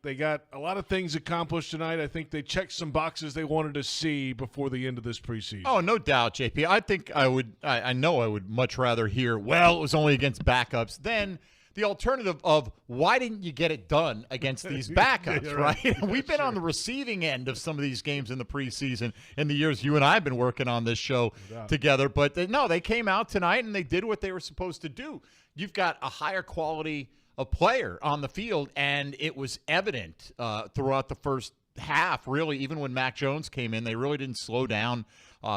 they got a lot of things accomplished tonight. I think they checked some boxes they wanted to see before the end of this preseason. Oh, no doubt, JP. I think I know I would much rather hear, well, it was only against backups, than the alternative of why didn't you get it done against these backups, Yeah, right? We've been on the receiving end of some of these games in the preseason in the years you and I have been working on this show together. But they came out tonight and they did what they were supposed to do. You've got a higher quality of player on the field, and it was evident throughout the first half, really. Even when Mac Jones came in, they really didn't slow down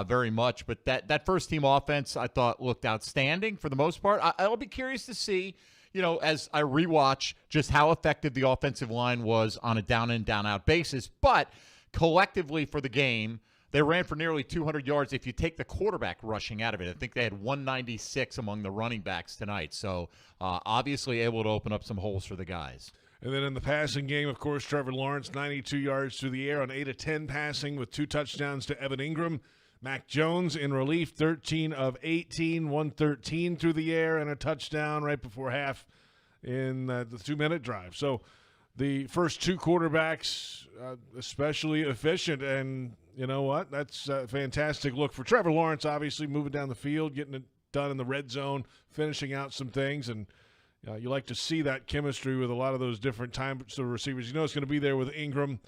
very much. But that first-team offense, I thought, looked outstanding for the most part. I'll be curious to see, as I rewatch, just how effective the offensive line was on a down-in, down-out basis. But collectively for the game, they ran for nearly 200 yards if you take the quarterback rushing out of it. I think they had 196 among the running backs tonight. So obviously able to open up some holes for the guys. And then in the passing game, of course, Trevor Lawrence, 92 yards through the air on 8 of 10 passing with 2 touchdowns to Evan Ingram. Mac Jones in relief, 13 of 18, 113 through the air, and a touchdown right before half in the 2-minute drive. So the first 2 quarterbacks especially efficient, and you know what? That's a fantastic look for Trevor Lawrence, obviously moving down the field, getting it done in the red zone, finishing out some things, and you like to see that chemistry with a lot of those different types of receivers. It's going to be there with Ingram,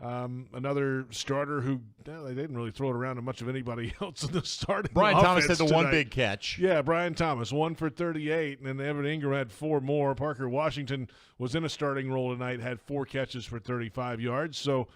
another starter who they didn't really throw it around to much of anybody else in the starting Brian Thomas had the tonight. one big catch. Yeah, Brian Thomas, 1 for 38, and then Evan Ingram had 4 more. Parker Washington was in a starting role tonight, had 4 catches for 35 yards. So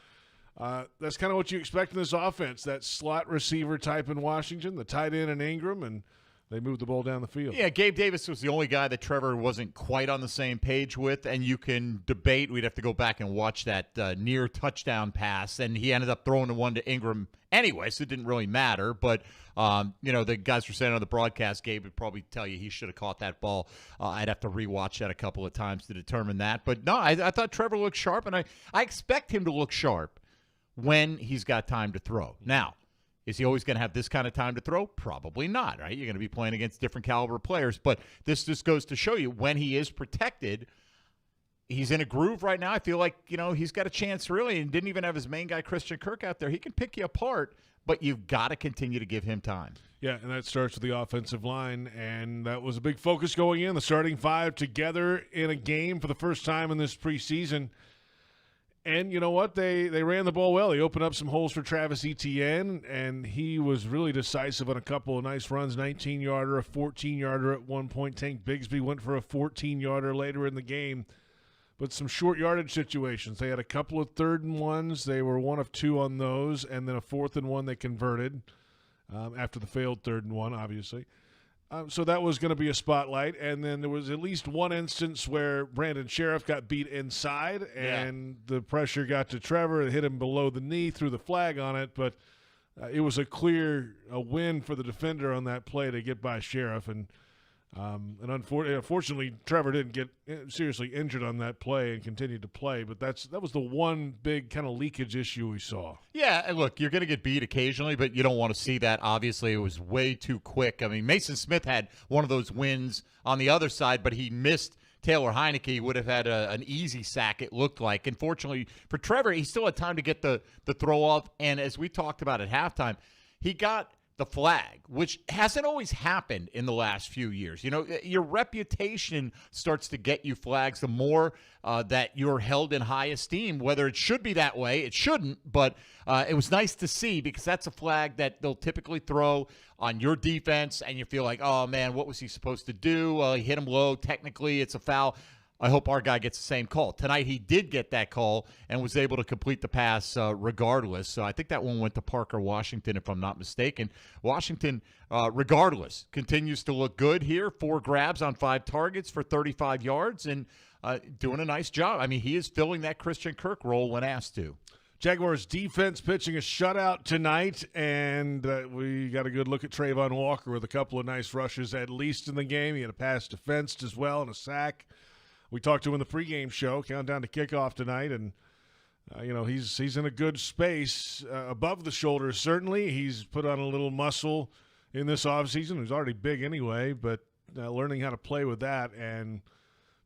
that's kind of what you expect in this offense, that slot receiver type in Washington, the tight end in Ingram, and they moved the ball down the field. Yeah, Gabe Davis was the only guy that Trevor wasn't quite on the same page with, and you can debate. We'd have to go back and watch that near touchdown pass, and he ended up throwing the one to Ingram anyway, so it didn't really matter. But, the guys were saying on the broadcast, Gabe would probably tell you he should have caught that ball. I'd have to rewatch that a couple of times to determine that. But, no, I thought Trevor looked sharp, and I expect him to look sharp when he's got time to throw. Now, is he always going to have this kind of time to throw? Probably not, right? You're going to be playing against different caliber players. But this just goes to show you when he is protected, he's in a groove right now. I feel like, he's got a chance really, and didn't even have his main guy, Christian Kirk, out there. He can pick you apart, but you've got to continue to give him time. Yeah, and that starts with the offensive line, and that was a big focus going in. The starting 5 together in a game for the first time in this preseason. And you know what? They ran the ball well. They opened up some holes for Travis Etienne, and he was really decisive on a couple of nice runs, 19-yarder, a 14-yarder at one point. Tank Bigsby went for a 14-yarder later in the game. But some short yardage situations. They had a couple of 3rd and 1s. They were 1 of 2 on those, and then a 4th and 1 they converted after the failed 3rd and 1, obviously. So that was going to be a spotlight. And then there was at least one instance where Brandon Sheriff got beat inside, and the pressure got to Trevor and hit him below the knee, threw the flag on it. But it was a win for the defender on that play to get by Sheriff. And unfortunately, Trevor didn't get seriously injured on that play and continued to play. But that was the one big kind of leakage issue we saw. Yeah, and look, you're going to get beat occasionally, but you don't want to see that. Obviously, it was way too quick. I mean, Mason Smith had one of those wins on the other side, but he missed Taylor Heineke. He would have had an easy sack, it looked like. Unfortunately, for Trevor, he still had time to get the throw off. And as we talked about at halftime, he got the flag, which hasn't always happened in the last few years. Your reputation starts to get you flags the more that you're held in high esteem. Whether it should be that way, it shouldn't, but it was nice to see, because that's a flag that they'll typically throw on your defense, and you feel like, oh, man, what was he supposed to do? Well, he hit him low. Technically, it's a foul. I hope our guy gets the same call. Tonight he did get that call and was able to complete the pass regardless. So I think that one went to Parker Washington, if I'm not mistaken. Washington, regardless, continues to look good here. 4 grabs on 5 targets for 35 yards and doing a nice job. I mean, he is filling that Christian Kirk role when asked to. Jaguars defense pitching a shutout tonight, and we got a good look at Trayvon Walker with a couple of nice rushes at least in the game. He had a pass defensed as well and a sack. We talked to him in the pregame show, countdown to kickoff tonight, and he's in a good space above the shoulders. Certainly, he's put on a little muscle in this offseason. He's already big anyway, but learning how to play with that, and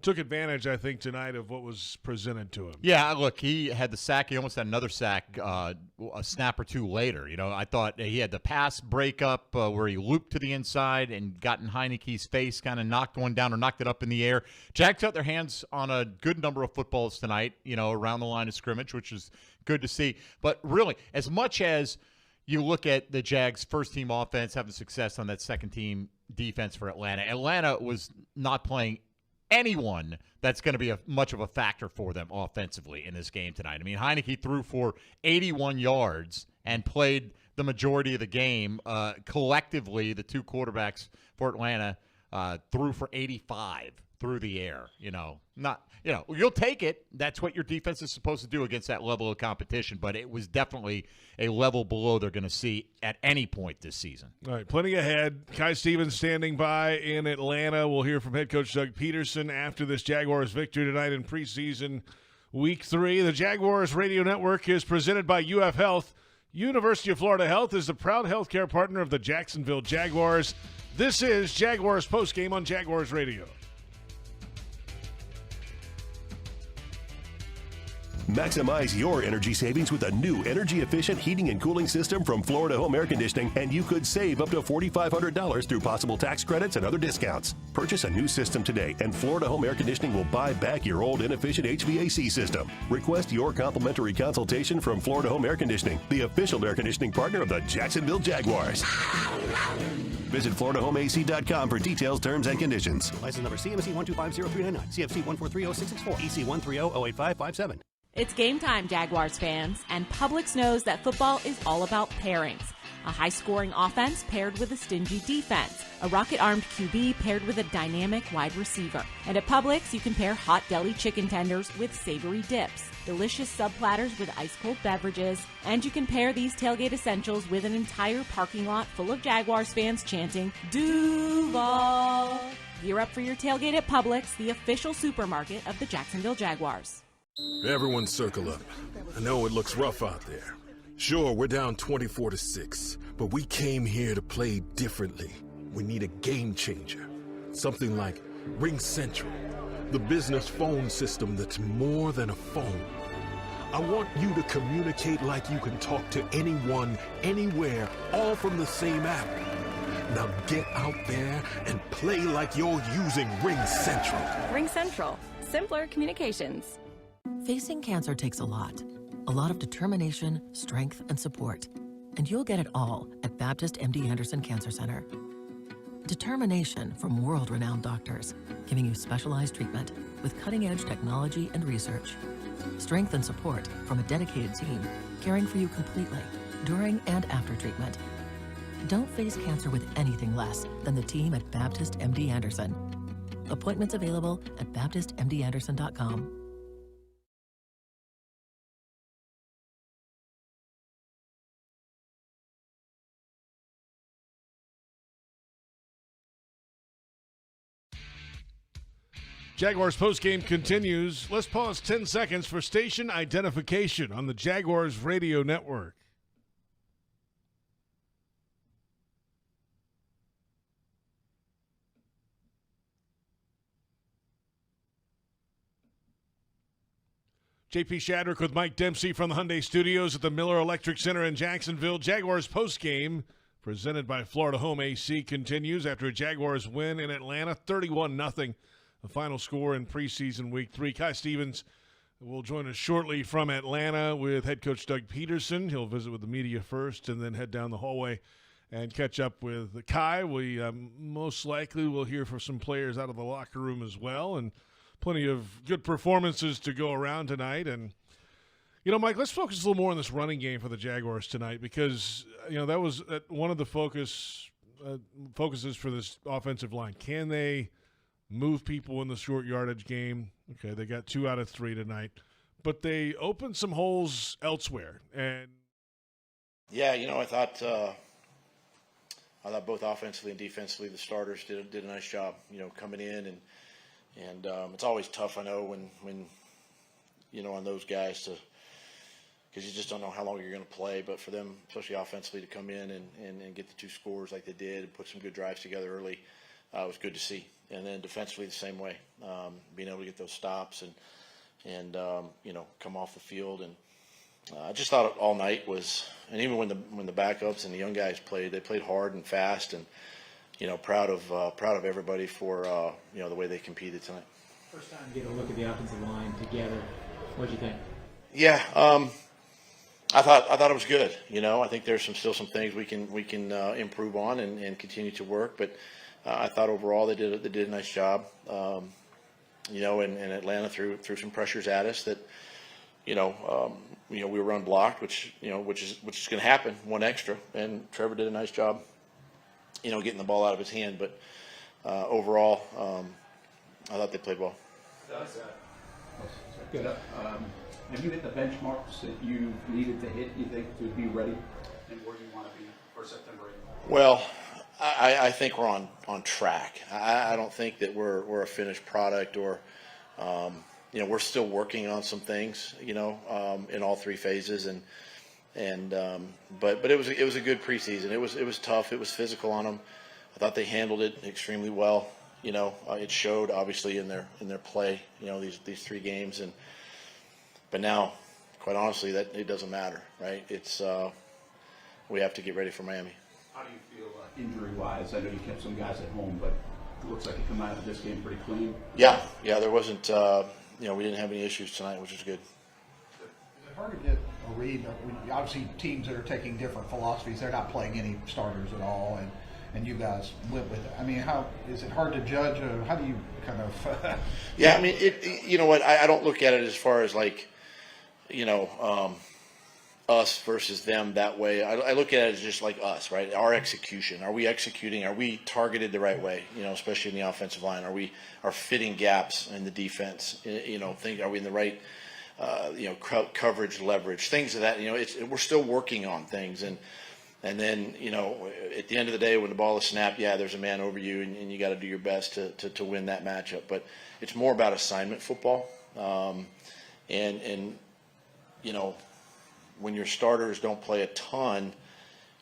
took advantage, I think, tonight of what was presented to him. Yeah, look, he had the sack. He almost had another sack a snap or two later. I thought he had the pass breakup where he looped to the inside and got in Heineke's face, kind of knocked one down or knocked it up in the air. Jags got their hands on a good number of footballs tonight, around the line of scrimmage, which is good to see. But really, as much as you look at the Jags' first-team offense having success on that second-team defense for Atlanta was not playing anyone that's going to be much of a factor for them offensively in this game tonight. I mean, Heineke threw for 81 yards and played the majority of the game. Collectively, the two quarterbacks for Atlanta threw for 85 through the air. You'll take it. That's what your defense is supposed to do against that level of competition, but it was definitely a level below they're going to see at any point this season. All right, plenty ahead. Kai Stevens standing by in Atlanta. We'll hear from head coach Doug Peterson after this Jaguars victory tonight in preseason week 3. The Jaguars Radio Network is presented by UF Health. University of Florida Health is the proud healthcare partner of the Jacksonville Jaguars. This is Jaguars Postgame on Jaguars Radio. Maximize your energy savings with a new energy-efficient heating and cooling system from Florida Home Air Conditioning, and you could save up to $4,500 through possible tax credits and other discounts. Purchase a new system today, and Florida Home Air Conditioning will buy back your old inefficient HVAC system. Request your complimentary consultation from Florida Home Air Conditioning, the official air conditioning partner of the Jacksonville Jaguars. Visit FloridaHomeAC.com for details, terms, and conditions. License number CMC 1250399, CFC 1430664, EC 130-08557. It's game time, Jaguars fans, and Publix knows that football is all about pairings. A high-scoring offense paired with a stingy defense, a rocket-armed QB paired with a dynamic wide receiver. And at Publix, you can pair hot deli chicken tenders with savory dips, delicious sub-platters with ice-cold beverages, and you can pair these tailgate essentials with an entire parking lot full of Jaguars fans chanting, Duval! Gear up for your tailgate at Publix, the official supermarket of the Jacksonville Jaguars. Everyone circle up. I know it looks rough out there. Sure, we're down 24-6, but we came here to play differently. We need a game changer. Something like Ring Central, the business phone system that's more than a phone. I want you to communicate like you can talk to anyone, anywhere, all from the same app. Now get out there and play like you're using Ring Central. Ring Central. Simpler communications. Facing cancer takes a lot of determination, strength, and support. And you'll get it all at Baptist MD Anderson Cancer Center. Determination from world-renowned doctors, giving you specialized treatment with cutting-edge technology and research. Strength and support from a dedicated team, caring for you completely, during and after treatment. Don't face cancer with anything less than the team at Baptist MD Anderson. Appointments available at baptistmdanderson.com. Jaguars postgame continues. Let's pause 10 seconds for station identification on the Jaguars Radio Network. JP Shadrick with Mike Dempsey from the Hyundai Studios at the Miller Electric Center in Jacksonville. Jaguars postgame presented by Florida Home AC continues after a Jaguars win in Atlanta, 31-0. The final score in preseason week 3. Kai Stevens will join us shortly from Atlanta with head coach Doug Peterson. He'll visit with the media first and then head down the hallway and catch up with Kai. We most likely will hear from some players out of the locker room as well, and plenty of good performances to go around tonight. And, Mike, let's focus a little more on this running game for the Jaguars tonight because, that was one of the focuses for this offensive line. Can they move people in the short yardage game? Okay, they got 2 out of 3 tonight, but they opened some holes elsewhere. And yeah, I thought both offensively and defensively the starters did a nice job, coming in and it's always tough, I know, when on those guys because you just don't know how long you're going to play, but for them, especially offensively, to come in and get the 2 scores like they did and put some good drives together early. It was good to see. then defensively the same way, being able to get those stops and come off the field. And I just thought all night was, and even when the backups and the young guys played, they played hard and fast, and proud of everybody for the way they competed tonight. First time to get a look at the offensive line together. What'd you think? Yeah, I thought it was good. I think there's still some things we can improve on and continue to work, but I thought overall they did a nice job. And Atlanta threw some pressures at us that we were run blocked, which is going to happen, one extra, and Trevor did a nice job getting the ball out of his hand. But overall, I thought they played well. Good. Have you hit the benchmarks that you needed to hit, you think, to be ready and where you want to be for September 8th? Well, I think we're on track. I don't think that we're a finished product, or we're still working on some things, in all three phases, but it was a good preseason. It was tough. It was physical on them. I thought they handled it extremely well. It showed obviously in their play. These 3 games, but now, quite honestly, that it doesn't matter, right? It's we have to get ready for Miami. How do you feel injury-wise? I know you kept some guys at home, but it looks like you come out of this game pretty clean. Yeah, there wasn't. We didn't have any issues tonight, which is good. Is it hard to get a read? Obviously, teams that are taking different philosophies, they're not playing any starters at all, and you guys went with it. I mean, how is it hard to judge? Or how do you kind of? Yeah, I mean, you know what? I don't look at it as far as like, us versus them that way. I look at it as just like us, right? Our execution. Are we executing? Are we targeted the right way? Especially in the offensive line. Are fitting gaps in the defense? Are we in the right, coverage, leverage, things of that? We're still working on things, and then at the end of the day, when the ball is snapped, yeah, there's a man over you, and you got to do your best to win that matchup. But it's more about assignment football, and when your starters don't play a ton,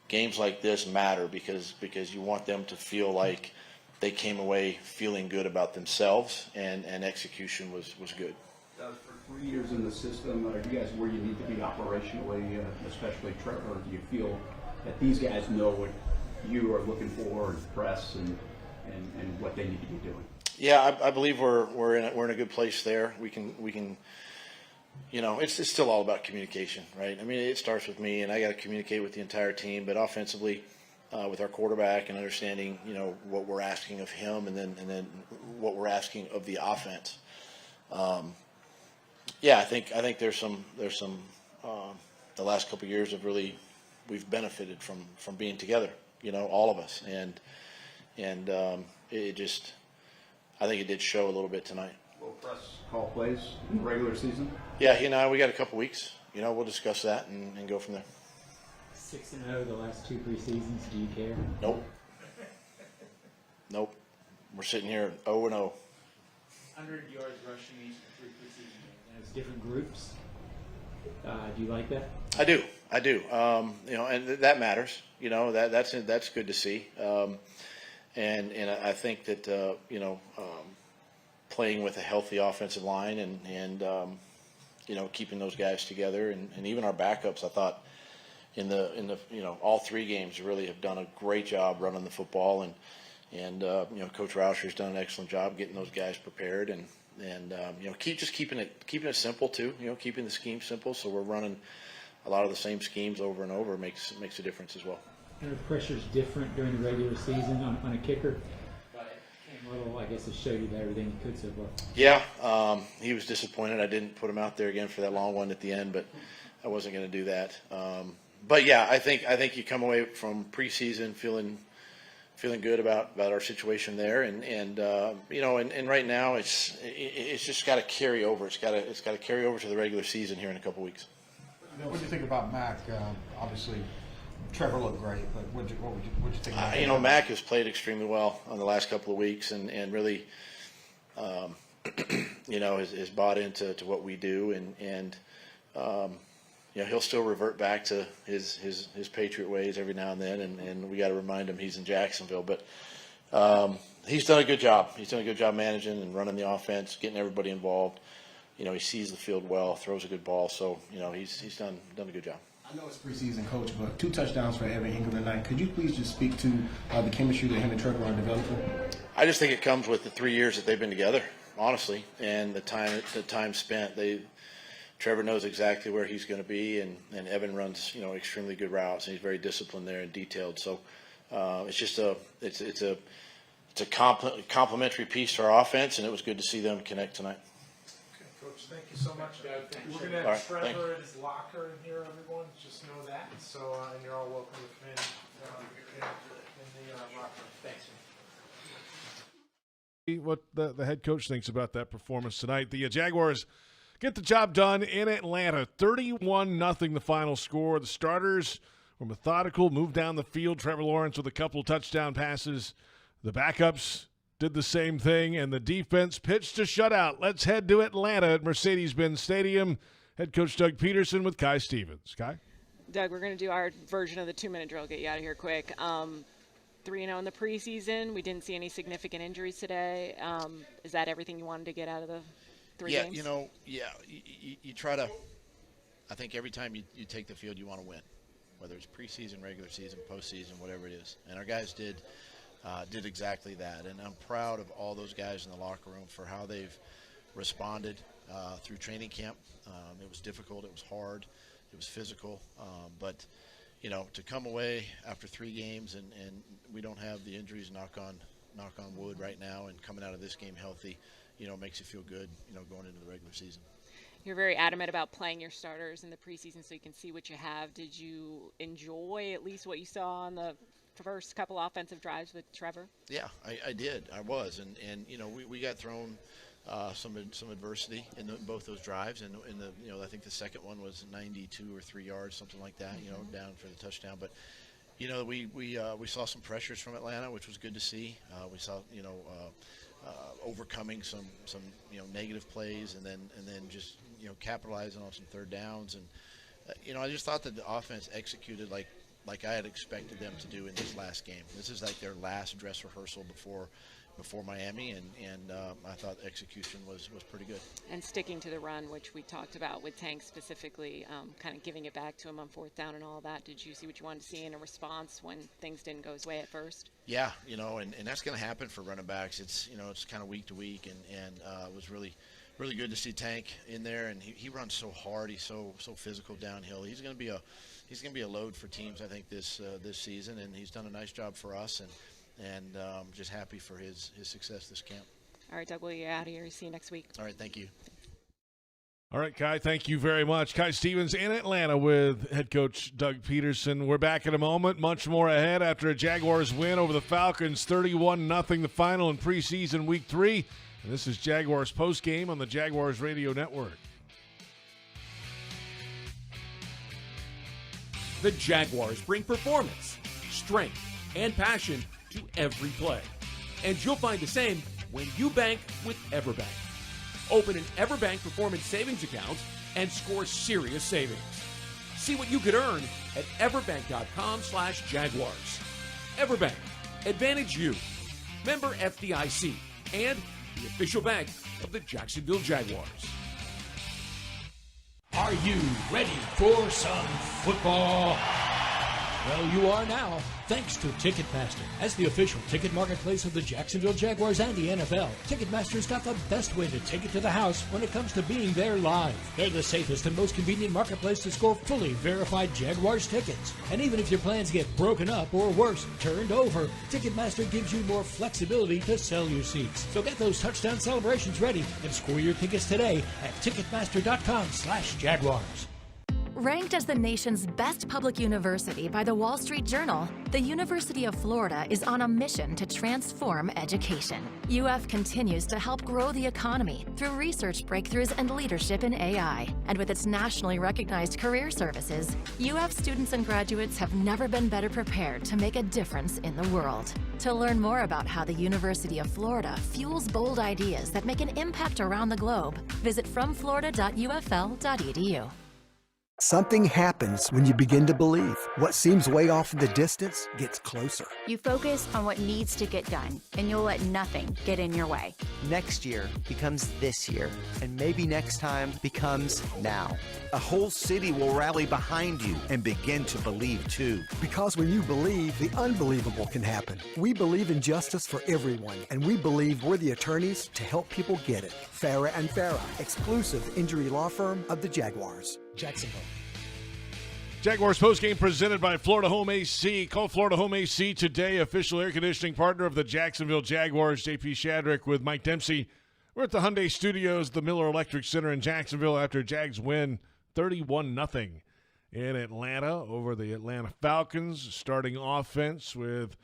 games like this matter because you want them to feel like they came away feeling good about themselves, and execution was good. For 3 years in the system, are you guys where you need to be operationally, especially Trevor? Or do you feel that these guys know what you are looking for in press and what they need to be doing? Yeah, I believe we're in a good place there. We can. It's still all about communication, right? I mean, it starts with me, and I got to communicate with the entire team. But offensively, with our quarterback and understanding, what we're asking of him, and then what we're asking of the offense. I think there's some. The last couple of years have really, we've benefited from being together, all of us, and it just, I think it did show a little bit tonight. Will press call plays in the regular season? Yeah, we got a couple weeks. We'll discuss that and go from there. 6-0 the last 2 preseasons. Do you care? Nope. We're sitting here 0-0. 100 yards rushing each 3 preseason games. And it's different groups. Do you like that? I do. And that matters. That's good to see. And I think that playing with a healthy offensive line and keeping those guys together, and even our backups, I thought in the all 3 games really have done a great job running the football, and Coach Rauscher's done an excellent job getting those guys prepared, and keeping it simple too. Keeping the scheme simple, so we're running a lot of the same schemes over and over makes a difference as well. And the pressure's different during the regular season on a kicker. Little, I guess it showed you everything you could so far. Yeah, he was disappointed. I didn't put him out there again for that long one at the end, but I wasn't going to do that. But yeah, I think you come away from preseason feeling good about our situation there, and right now it's just got to carry over. It's got to carry over to the regular season here in a couple weeks. What do you think about Mac? Obviously, Trevor looked great, but what would you think about him? Mac has played extremely well on the last couple of weeks, and really, has bought into what we do, and he'll still revert back to his Patriot ways every now and then, and we got to remind him he's in Jacksonville. But he's done a good job. He's done a good job managing and running the offense, getting everybody involved. He sees the field well, throws a good ball. So, he's done a good job. I know it's preseason, Coach, but 2 touchdowns for Evan Ingram tonight. Could you please just speak to the chemistry that him and Trevor are developing? I just think it comes with the 3 years that they've been together, honestly, and the time spent. Trevor knows exactly where he's going to be, and Evan runs extremely good routes, and he's very disciplined there and detailed. So it's just a complementary piece to our offense, and it was good to see them connect tonight. Coach, thank you so much. We're going to have Right, Trevor in his locker in here, everyone. Just know that. So, and you're all welcome to Finn in the locker. Thanks. What the head coach thinks about that performance tonight. The Jaguars get the job done in Atlanta. 31-0 the final score. The starters were methodical, moved down the field. Trevor Lawrence with a couple of touchdown passes. The backups did the same thing, and the defense pitched a shutout. Let's head to Atlanta at Mercedes-Benz Stadium. Head coach Doug Peterson with Kai Stevens. Kai? Doug, we're going to do our version of the 2-minute drill, get you out of here quick. 3-0 in the preseason. We didn't see any significant injuries today. Is that everything you wanted to get out of the 3 games? You try to – I think every time you take the field, you want to win, whether it's preseason, regular season, postseason, whatever it is. And our guys did exactly that. And I'm proud of all those guys in the locker room for how they've responded through training camp. It was difficult. It was hard. It was physical. But – to come away after 3 games and we don't have the injuries, knock on wood right now, and coming out of this game healthy, makes you feel good, going into the regular season. You're very adamant about playing your starters in the preseason so you can see what you have. Did you enjoy at least what you saw on the first couple offensive drives with Trevor? Yeah, I did. I was. And we got thrown some adversity in both those drives, and I think the second one was 92 or 3 yards, something like that, down for the touchdown. But we saw some pressures from Atlanta, which was good to see. We saw overcoming some negative plays, and then just capitalizing on some third downs, and I just thought that the offense executed like I had expected them to do in this last game. This is like their last dress rehearsal before Miami, and I thought execution was pretty good. And sticking to the run, which we talked about with Tank specifically, kind of giving it back to him on 4th down and all that. Did you see what you wanted to see in a response when things didn't go his way at first? Yeah, and that's going to happen for running backs. It's kind of week to week, and it was really good to see Tank in there, and he runs so hard. He's so physical downhill. He's going to be a load for teams, I think, this season, and he's done a nice job for us, and just happy for his success this camp. All right, Doug, we'll get out of here. See you next week. All right, thank you. All right, Kai, thank you very much. Kai Stevens in Atlanta with head coach Doug Peterson. We're back in a moment. Much more ahead after a Jaguars win over the Falcons, 31-0 the final in preseason week 3. And this is Jaguars Postgame on the Jaguars Radio Network. The Jaguars bring performance, strength, and passion to every play. And you'll find the same when you bank with EverBank. Open an EverBank Performance Savings account and score serious savings. See what you could earn at everbank.com/Jaguars. EverBank, advantage you. Member FDIC and the official bank of the Jacksonville Jaguars. Are you ready for some football? Well, you are now, thanks to Ticketmaster. As the official ticket marketplace of the Jacksonville Jaguars and the NFL, Ticketmaster's got the best way to take it to the house when it comes to being there live. They're the safest and most convenient marketplace to score fully verified Jaguars tickets. And even if your plans get broken up or worse, turned over, Ticketmaster gives you more flexibility to sell your seats. So get those touchdown celebrations ready and score your tickets today at Ticketmaster.com/Jaguars. Ranked as the nation's best public university by the Wall Street Journal, the University of Florida is on a mission to transform education. UF continues to help grow the economy through research breakthroughs and leadership in AI. And with its nationally recognized career services, UF students and graduates have never been better prepared to make a difference in the world. To learn more about how the University of Florida fuels bold ideas that make an impact around the globe, visit fromflorida.ufl.edu. Something happens when you begin to believe. What seems way off in the distance gets closer. You focus on what needs to get done, and you'll let nothing get in your way. Next year becomes this year, and maybe next time becomes now. A whole city will rally behind you and begin to believe too. Because when you believe, the unbelievable can happen. We believe in justice for everyone, and we believe we're the attorneys to help people get it. Farah and Farah, exclusive injury law firm of the Jaguars. Jacksonville. Jaguars postgame presented by Florida Home AC. Call Florida Home AC today, official air conditioning partner of the Jacksonville Jaguars. JP Shadrick with Mike Dempsey. We're at the Hyundai Studios, the Miller Electric Center in Jacksonville after Jags win 31-0 in Atlanta over the Atlanta Falcons. Starting offense with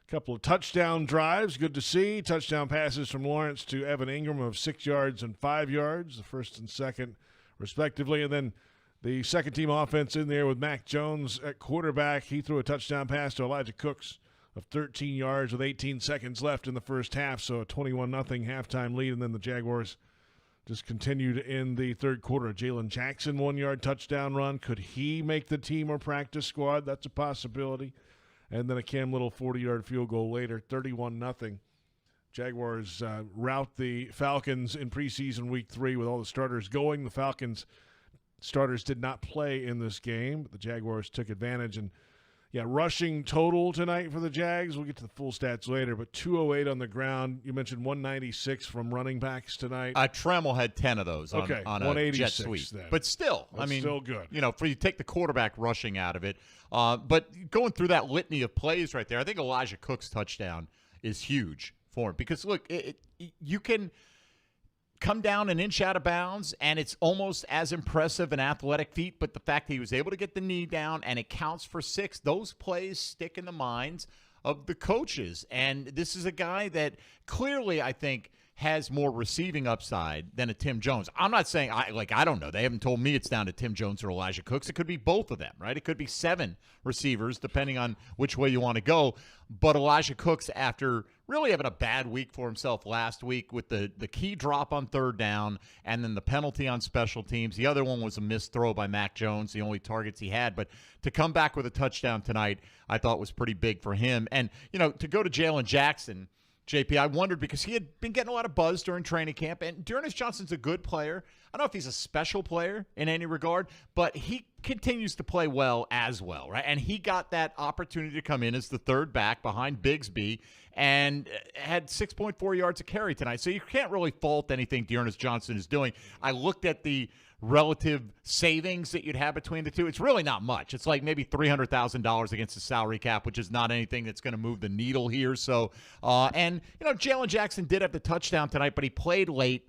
a couple of touchdown drives. Good to see. Touchdown passes from Lawrence to Evan Ingram of 6 yards and 5 yards, the first and second respectively. And then the second-team offense in there with Mac Jones at quarterback. He threw a touchdown pass to Elijah Cooks of 13 yards with 18 seconds left in the first half, so a 21-0 halftime lead. And then the Jaguars just continued in the third quarter. Jalen Jackson, 1-yard touchdown run. Could he make the team or practice squad? That's a possibility. And then a Cam Little 40-yard field goal later, 31-0. Jaguars rout the Falcons in preseason week 3 with all the starters going. The Falcons starters did not play in this game, but the Jaguars took advantage. And, yeah, rushing total tonight for the Jags. We'll get to the full stats later, but 208 on the ground. You mentioned 196 from running backs tonight. Trammell had 10 of those on a jet sweep. Then. But still, That's still good. You know, for you take the quarterback rushing out of it. But going through that litany of plays right there, I think Elijah Cook's touchdown is huge for him. Because, look, you can – come down an inch out of bounds, and it's almost as impressive an athletic feat, but the fact that he was able to get the knee down and it counts for 6, those plays stick in the minds of the coaches. And this is a guy that clearly, I think, has more receiving upside than a Tim Jones. I'm not saying, I don't know. They haven't told me it's down to Tim Jones or Elijah Cooks. It could be both of them, right? It could be 7 receivers, depending on which way you want to go. But Elijah Cooks, after really having a bad week for himself last week with the key drop on third down and then the penalty on special teams. The other one was a missed throw by Mac Jones, the only targets he had. But to come back with a touchdown tonight, I thought was pretty big for him. And, you know, to go to Jalen Jackson, JP, I wondered because he had been getting a lot of buzz during training camp, and Dearness Johnson's a good player. I don't know if he's a special player in any regard, but he continues to play well as well, right? And he got that opportunity to come in as the third back behind Bigsby and had 6.4 yards a carry tonight. So you can't really fault anything Dearness Johnson is doing. I looked at the relative savings that you'd have between the two. It's really not much. It's like maybe $300,000 against the salary cap, which is not anything that's going to move the needle here. So, and, you know, Jalen Jackson did have the touchdown tonight, but he played late.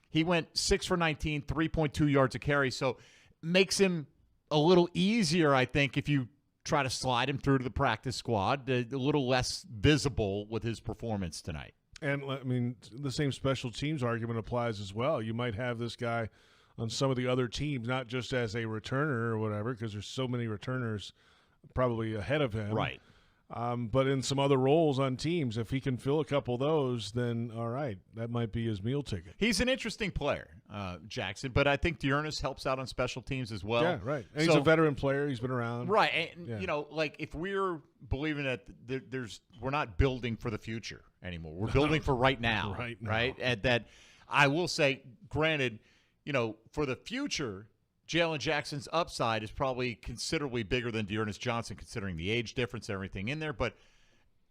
He went 6 for 19, 3.2 yards a carry. So makes him a little easier, I think, if you try to slide him through to the practice squad, a little less visible with his performance tonight. And, I mean, the same special teams argument applies as well. You might have this guy on some of the other teams, not just as a returner or whatever, because there's so many returners probably ahead of him. Right. But in some other roles on teams, if he can fill a couple of those, then all right, that might be his meal ticket. He's an interesting player, Jackson, but I think Dearness helps out on special teams as well. Yeah, right. And he's a veteran player. He's been around. Right. And, you know, like if we're believing that we're not building for the future anymore. We're building for right now. Right? And that I will say, granted, you know, for the future, Jalen Jackson's upside is probably considerably bigger than Dearness Johnson, considering the age difference, everything in there. But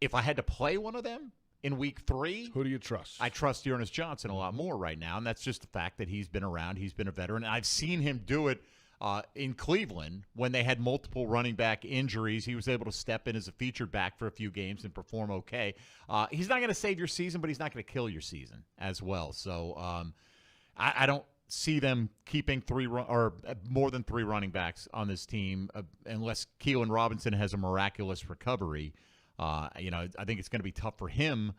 if I had to play one of them in week 3, who do you trust? I trust Dearness Johnson a lot more right now, and that's just the fact that he's been around, he's been a veteran. And I've seen him do it in Cleveland when they had multiple running back injuries. He was able to step in as a featured back for a few games and perform okay. He's not going to save your season, but he's not going to kill your season as well. So I don't see them keeping more than 3 running backs on this team unless Keelan Robinson has a miraculous recovery. You know, I think it's going to be tough for him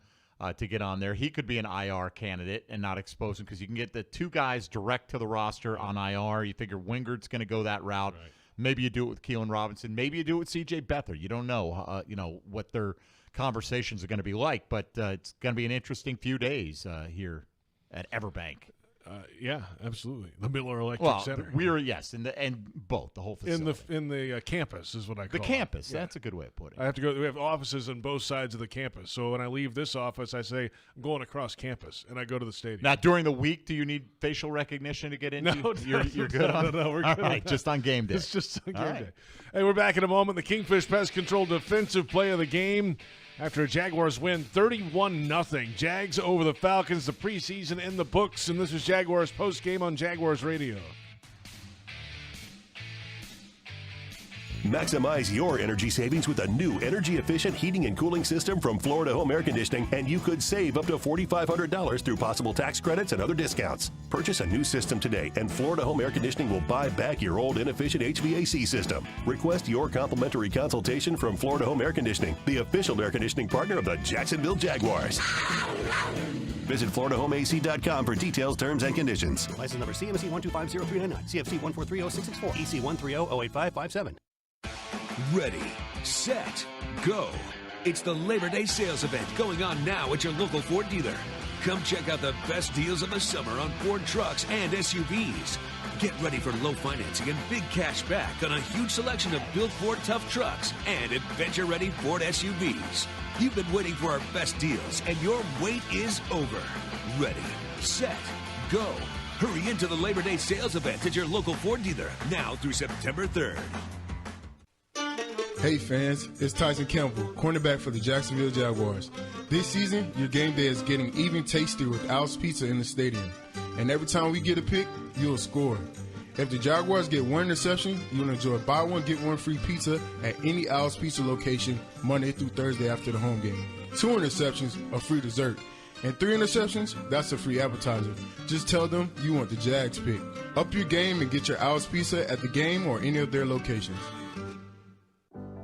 to get on there. He could be an IR candidate and not expose him because you can get the 2 guys direct to the roster on IR. You figure Wingard's going to go that route. Right. Maybe you do it with Keelan Robinson. Maybe you do it with C.J. Beathard. You don't know, you know, what their conversations are going to be like, but it's going to be an interesting few days here at Everbank. Yeah, absolutely. The Miller Electric Center. Both, the whole facility. In the campus is what I call the campus. Yeah. That's a good way of putting it. I have to go. We have offices on both sides of the campus. So when I leave this office, I say I'm going across campus, and I go to the stadium. Now, during the week, do you need facial recognition to get into? No, you're good on. No, we're all good. Right, just on game day. It's just on game day. Hey, we're back in a moment. The Kingfish Pest Control defensive play of the game. After a Jaguars win 31-0. Jags over the Falcons, the preseason in the books, and this is Jaguars Postgame on Jaguars Radio. Maximize your energy savings with a new energy-efficient heating and cooling system from Florida Home Air Conditioning, and you could save up to $4,500 through possible tax credits and other discounts. Purchase a new system today, and Florida Home Air Conditioning will buy back your old inefficient HVAC system. Request your complimentary consultation from Florida Home Air Conditioning, the official air conditioning partner of the Jacksonville Jaguars. Visit FloridaHomeAC.com for details, terms, and conditions. License number CMC 1250399, CFC 1430664, EC 130-08557. Ready, set, go. It's the Labor Day sales event going on now at your local Ford dealer. Come check out the best deals of the summer on Ford trucks and SUVs. Get ready for low financing and big cash back on a huge selection of built Ford tough trucks and adventure-ready Ford SUVs. You've been waiting for our best deals, and your wait is over. Ready, set, go. Hurry into the Labor Day sales event at your local Ford dealer now through September 3rd. Hey fans, it's Tyson Campbell, cornerback for the Jacksonville Jaguars. This season, your game day is getting even tastier with Al's Pizza in the stadium. And every time we get a pick, you'll score. If the Jaguars get one interception, you'll enjoy buy one, get one free pizza at any Al's Pizza location Monday through Thursday after the home game. 2 interceptions, a free dessert. And 3 interceptions, that's a free appetizer. Just tell them you want the Jags pick. Up your game and get your Al's Pizza at the game or any of their locations.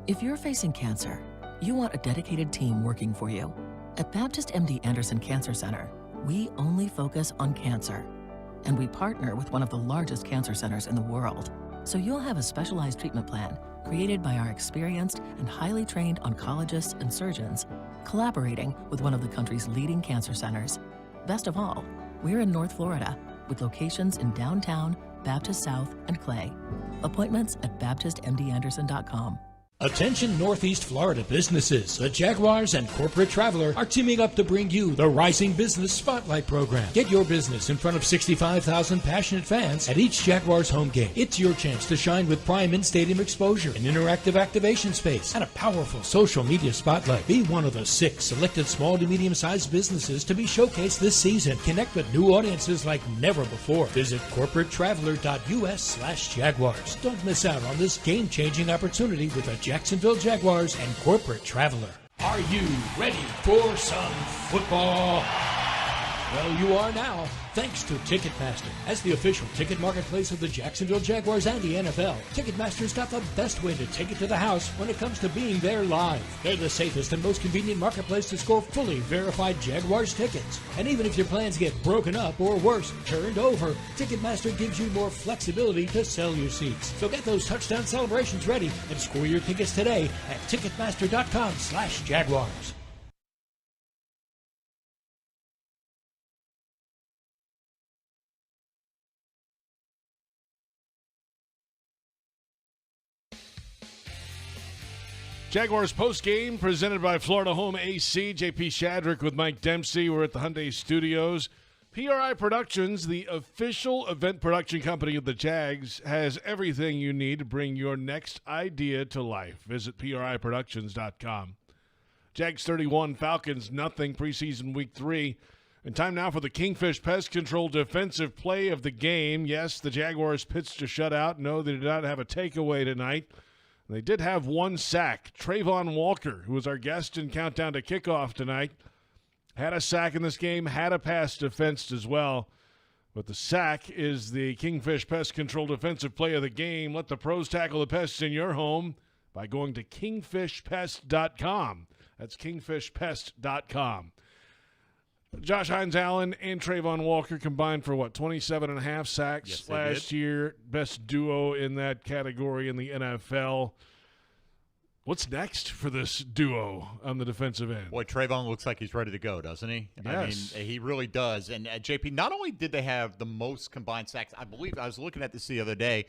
If you're facing cancer, you want a dedicated team working for you. At Baptist MD Anderson Cancer Center, we only focus on cancer. And we partner with one of the largest cancer centers in the world. So you'll have a specialized treatment plan created by our experienced and highly trained oncologists and surgeons, collaborating with one of the country's leading cancer centers. Best of all, we're in North Florida with locations in downtown, Baptist South, and Clay. Appointments at BaptistMDAnderson.com. Attention Northeast Florida businesses. The Jaguars and Corporate Traveler are teaming up to bring you the Rising Business Spotlight Program. Get your business in front of 65,000 passionate fans at each Jaguars home game. It's your chance to shine with prime in-stadium exposure, an interactive activation space, and a powerful social media spotlight. Be one of the 6 selected small to medium-sized businesses to be showcased this season. Connect with new audiences like never before. Visit corporatetraveler.us/Jaguars. Don't miss out on this game-changing opportunity with the Jacksonville Jaguars and Corporate Traveler. Are you ready for some football? Well, you are now, thanks to Ticketmaster. As the official ticket marketplace of the Jacksonville Jaguars and the NFL, Ticketmaster's got the best way to take it to the house when it comes to being there live. They're the safest and most convenient marketplace to score fully verified Jaguars tickets. And even if your plans get broken up or worse, turned over, Ticketmaster gives you more flexibility to sell your seats. So get those touchdown celebrations ready and score your tickets today at Ticketmaster.com/Jaguars. Jaguars postgame presented by Florida Home AC. JP Shadrick with Mike Dempsey. We're at the Hyundai Studios. PRI Productions, the official event production company of the Jags, has everything you need to bring your next idea to life. Visit PRIProductions.com. Jags 31, Falcons nothing, preseason week 3. And time now for the Kingfish Pest Control defensive play of the game. Yes, the Jaguars pitched a shutout. No, they did not have a takeaway tonight. They did have 1 sack. Trayvon Walker, who was our guest in Countdown to Kickoff tonight, had a sack in this game, had a pass defensed as well. But the sack is the Kingfish Pest Control defensive play of the game. Let the pros tackle the pests in your home by going to kingfishpest.com. That's kingfishpest.com. Josh Hines-Allen and Trayvon Walker combined for, 27.5 sacks last year. Best duo in that category in the NFL. What's next for this duo on the defensive end? Boy, Trayvon looks like he's ready to go, doesn't he? Yes. I mean, he really does. And JP, not only did they have the most combined sacks, I believe, I was looking at this the other day,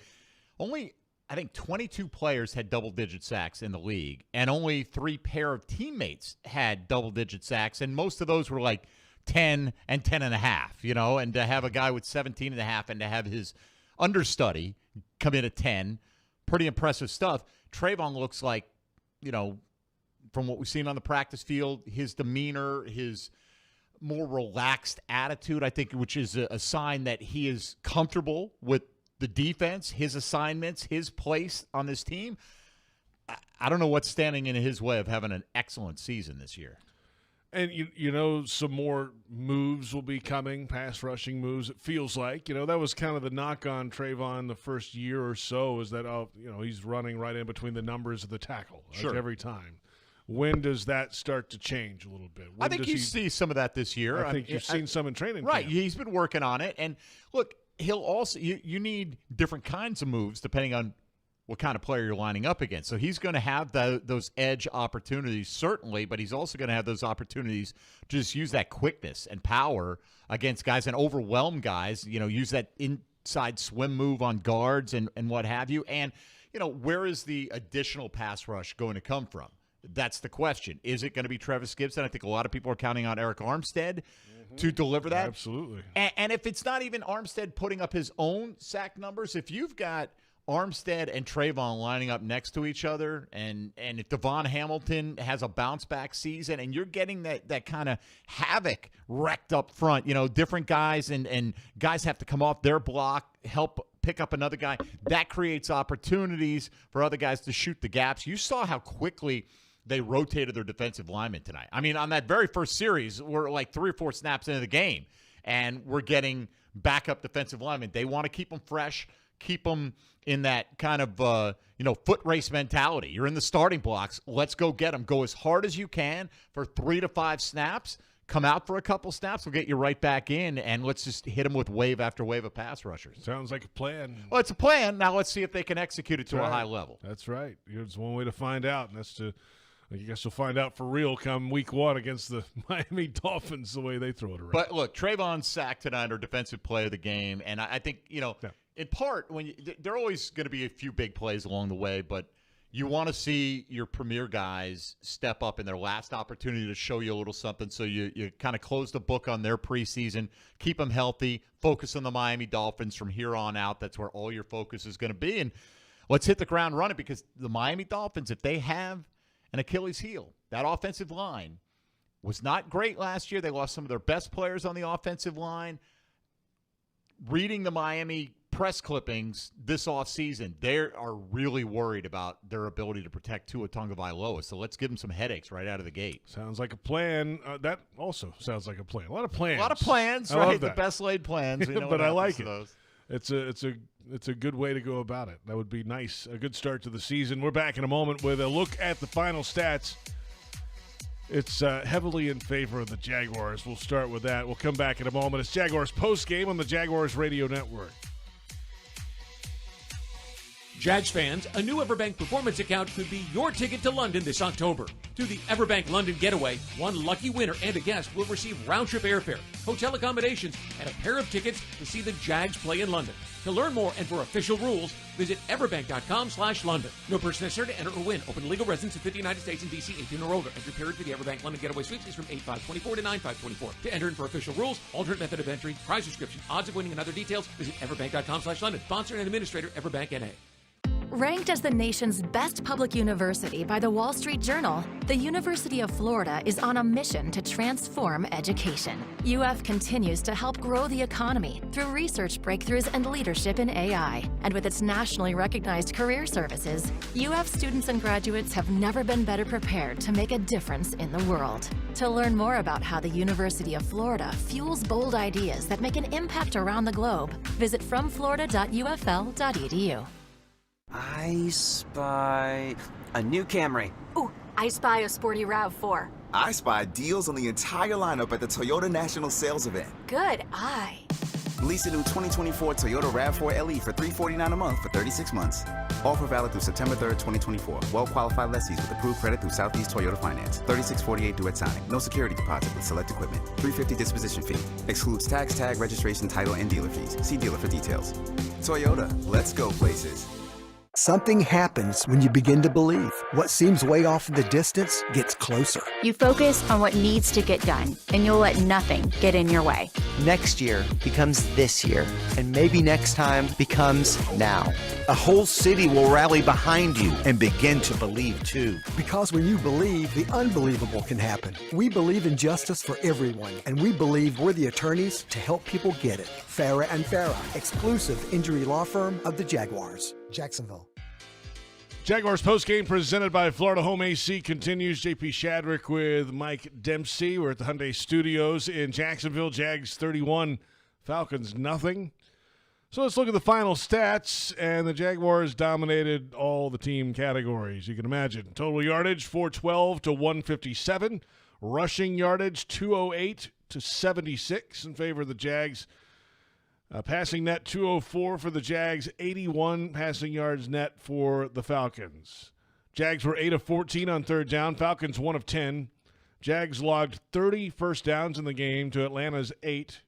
only, I think, 22 players had double-digit sacks in the league, and only 3 pair of teammates had double-digit sacks, and most of those were like 10 and 10.5, and to have a guy with 17.5 and to have his understudy come in at 10, pretty impressive stuff. Trayvon looks like, from what we've seen on the practice field, his demeanor, his more relaxed attitude, I think, which is a sign that he is comfortable with the defense, his assignments, his place on this team. I don't know what's standing in his way of having an excellent season this year. And, some more moves will be coming, pass rushing moves, it feels like. That was kind of the knock on Trayvon the first year or so, is that, he's running right in between the numbers of the tackle every time. When does that start to change a little bit? I think you see some of that this year. I think you've seen some in training Right. camp. He's been working on it. And, look, he'll also – you need different kinds of moves depending on what kind of player you're lining up against. So he's going to have those edge opportunities, certainly, but he's also going to have those opportunities to just use that quickness and power against guys and overwhelm guys, use that inside swim move on guards and what have you. And, where is the additional pass rush going to come from? That's the question. Is it going to be Travis Gibson? I think a lot of people are counting on Eric Armstead to deliver that. Absolutely. And if it's not even Armstead putting up his own sack numbers, if you've got Armstead and Trayvon lining up next to each other, and if Devon Hamilton has a bounce-back season, and you're getting that kind of havoc wrecked up front, different guys, and guys have to come off their block, help pick up another guy, that creates opportunities for other guys to shoot the gaps. You saw how quickly they rotated their defensive linemen tonight. I mean, on that very first series, we're like 3 or 4 snaps into the game, and we're getting backup defensive linemen. They want to keep them fresh, keep them in that kind of, foot race mentality. You're in the starting blocks. Let's go get them. Go as hard as you can for 3 to 5 snaps. Come out for a couple snaps. We'll get you right back in, and let's just hit them with wave after wave of pass rushers. Sounds like a plan. Well, it's a plan. Now let's see if they can execute it to a high level. That's right. There's one way to find out, and that's I guess you'll find out for real come week 1 against the Miami Dolphins, the way they throw it around. But, look, Trayvon's sack tonight, or defensive player of the game, and I think, in part, there are always going to be a few big plays along the way, but you want to see your premier guys step up in their last opportunity to show you a little something, so you kind of close the book on their preseason, keep them healthy, focus on the Miami Dolphins from here on out. That's where all your focus is going to be, and let's hit the ground running, because the Miami Dolphins, if they have an Achilles heel, that offensive line was not great last year. They lost some of their best players on the offensive line. Reading the Miami press clippings this offseason, they are really worried about their ability to protect Tua Tagovailoa. So let's give them some headaches right out of the gate. Sounds like a plan. That also sounds like a plan. A lot of plans. A lot of plans, right? The best laid plans. But I like it. It's a good way to go about it. That would be nice. A good start to the season. We're back in a moment with a look at the final stats. It's heavily in favor of the Jaguars. We'll start with that. We'll come back in a moment. It's Jaguars Postgame on the Jaguars Radio Network. Jags fans, a new Everbank Performance account could be your ticket to London this October. Through the Everbank London Getaway, one lucky winner and a guest will receive round-trip airfare, hotel accommodations, and a pair of tickets to see the Jags play in London. To learn more and for official rules, visit everbank.com/London. No person necessary to enter or win. Open to legal residents in 50 United States and D.C. 18 or older. Entry period for the Everbank London Getaway Suites is from 8/5/24 to 9/5/24. To enter in for official rules, alternate method of entry, prize description, odds of winning, and other details, visit everbank.com/London. Sponsor and administrator, Everbank N.A. Ranked as the nation's best public university by the Wall Street Journal, the University of Florida is on a mission to transform education. UF continues to help grow the economy through research breakthroughs and leadership in AI. And with its nationally recognized career services, UF students and graduates have never been better prepared to make a difference in the world. To learn more about how the University of Florida fuels bold ideas that make an impact around the globe, visit fromflorida.ufl.edu. I spy a new Camry. Ooh, I spy a sporty RAV4. I spy deals on the entire lineup at the Toyota National Sales Event. Good eye. Lease a new 2024 Toyota RAV4 LE for $349 a month for 36 months. Offer valid through September 3rd, 2024. Well-qualified lessees with approved credit through Southeast Toyota Finance. 3648 due at signing. No security deposit with select equipment. $350 disposition fee. Excludes tax, tag, registration, title, and dealer fees. See dealer for details. Toyota, let's go places. Something happens when you begin to believe. What seems way off in the distance gets closer. You focus on what needs to get done, and you'll let nothing get in your way. Next year becomes this year, and maybe next time becomes now. A whole city will rally behind you and begin to believe too. Because when you believe, the unbelievable can happen. We believe in justice for everyone, and we believe we're the attorneys to help people get it. Farah and Farah, exclusive injury law firm of the Jaguars. Jacksonville. Jaguars postgame presented by Florida Home AC continues. JP Shadrick with Mike Dempsey. We're at the Hyundai Studios in Jacksonville. Jags 31, Falcons nothing. So let's look at the final stats, and the Jaguars dominated all the team categories you can imagine. Total yardage, 412 to 157. Rushing yardage, 208 to 76 in favor of the Jags. Passing net 204 for the Jags, 81 passing yards net for the Falcons. Jags were 8 of 14 on third down. Falcons 1 of 10. Jags logged 30 first downs in the game to Atlanta's 8.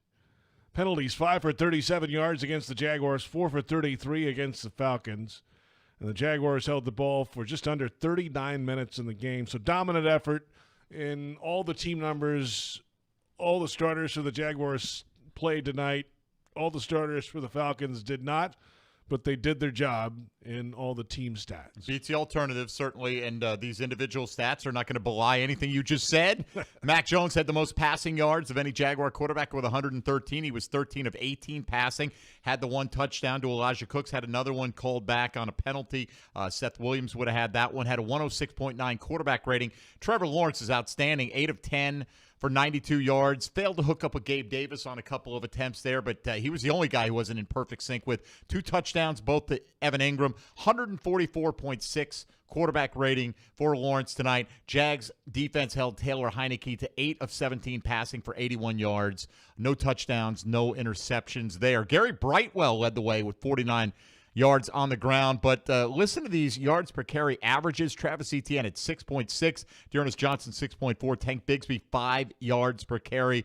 Penalties 5 for 37 yards against the Jaguars, 4 for 33 against the Falcons. And the Jaguars held the ball for just under 39 minutes in the game. So dominant effort in all the team numbers. All the starters for the Jaguars played tonight. All the starters for the Falcons did not, but they did their job in all the team stats. Beats the alternative, certainly, and these individual stats are not going to belie anything you just said. Mac Jones had the most passing yards of any Jaguar quarterback with 113. He was 13 of 18 passing, had the one touchdown to Elijah Cooks, had another one called back on a penalty. Seth Williams would have had that one, had a 106.9 quarterback rating. Trevor Lawrence is outstanding, 8 of 10. For 92 yards. Failed to hook up with Gabe Davis on a couple of attempts there, but he was the only guy who wasn't in perfect sync with 2 touchdowns, both to Evan Ingram. 144.6 quarterback rating for Lawrence tonight. Jags defense held Taylor Heineke to 8 of 17 passing for 81 yards. No touchdowns, no interceptions there. Gary Brightwell led the way with 49 yards on the ground. But listen to these yards per carry averages. Travis Etienne at 6.6. Dearness Johnson, 6.4. Tank Bigsby, 5 yards per carry.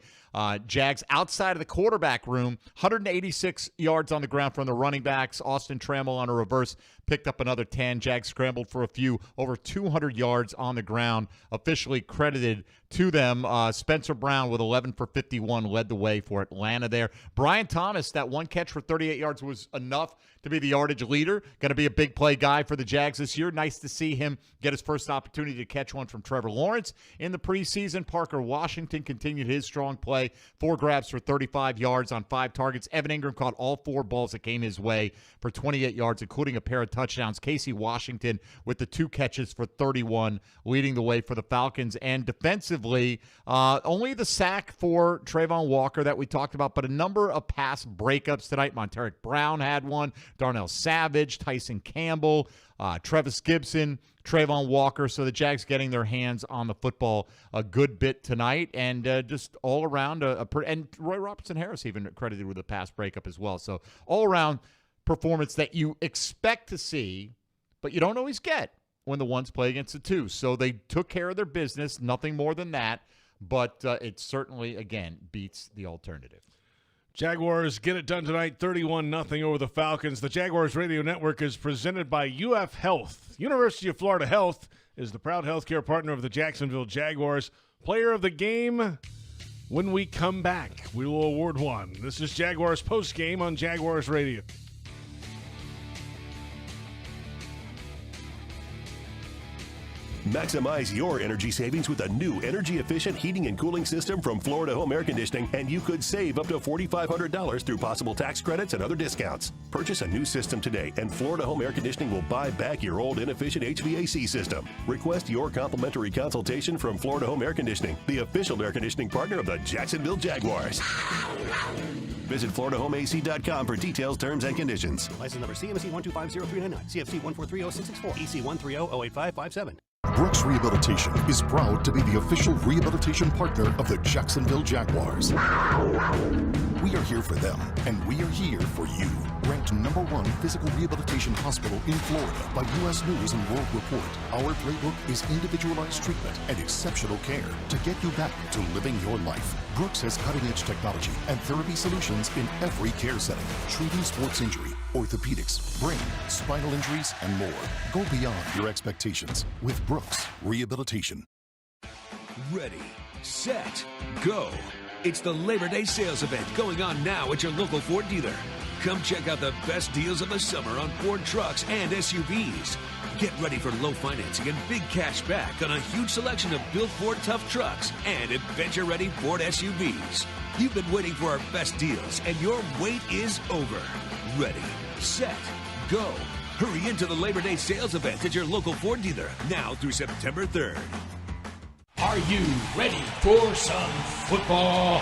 Jags outside of the quarterback room, 186 yards on the ground from the running backs. Austin Trammell on a reverse picked up another 10. Jags scrambled for a few, over 200 yards on the ground, officially credited to them. Spencer Brown with 11 for 51 led the way for Atlanta there. Brian Thomas, that one catch for 38 yards was enough to be the yardage leader. Going to be a big play guy for the Jags this year. Nice to see him get his first opportunity to catch one from Trevor Lawrence in the preseason. Parker Washington continued his strong play. 4 grabs for 35 yards on 5 targets. Evan Ingram caught all 4 balls that came his way for 28 yards, including a pair of touchdowns. Casey Washington with the 2 catches for 31, leading the way for the Falcons. And defensively, only the sack for Trayvon Walker that we talked about, but a number of pass breakups tonight. Montaric Brown had one. Darnell Savage, Tyson Campbell, Trevis Gibson, Trayvon Walker. So the Jags getting their hands on the football a good bit tonight, and just all around and Roy Robertson-Harris even credited with a pass breakup as well. So all around performance that you expect to see, but you don't always get when the ones play against the twos. So they took care of their business, nothing more than that, but it certainly, again, beats the alternative. Jaguars get it done tonight, 31-0 over the Falcons. The Jaguars Radio Network is presented by UF Health. University of Florida Health is the proud healthcare partner of the Jacksonville Jaguars. Player of the game, when we come back, we will award one. This is Jaguars Postgame on Jaguars Radio. Maximize your energy savings with a new energy-efficient heating and cooling system from Florida Home Air Conditioning, and you could save up to $4,500 through possible tax credits and other discounts. Purchase a new system today, and Florida Home Air Conditioning will buy back your old inefficient HVAC system. Request your complimentary consultation from Florida Home Air Conditioning, the official air conditioning partner of the Jacksonville Jaguars. Visit FloridaHomeAC.com for details, terms, and conditions. License number CMC 1250399, CFC 1430664, EC 130-08557. Brooks Rehabilitation is proud to be the official rehabilitation partner of the Jacksonville Jaguars. We are here for them, and we are here for you. Ranked #1 physical rehabilitation hospital in Florida by U.S. News and World Report. Our playbook is individualized treatment and exceptional care to get you back to living your life. Brooks has cutting-edge technology and therapy solutions in every care setting, treating sports injury, orthopedics, brain, spinal injuries, and more. Go beyond your expectations with Brooks Rehabilitation. Ready, set, go. It's the Labor Day sales event going on now at your local Ford dealer. Come check out the best deals of the summer on Ford trucks and SUVs. Get ready for low financing and big cash back on a huge selection of built Ford tough trucks and adventure-ready Ford SUVs. You've been waiting for our best deals, and your wait is over. Ready, set, go. Hurry into the Labor Day sales event at your local Ford dealer now through September 3rd. Are you ready for some football?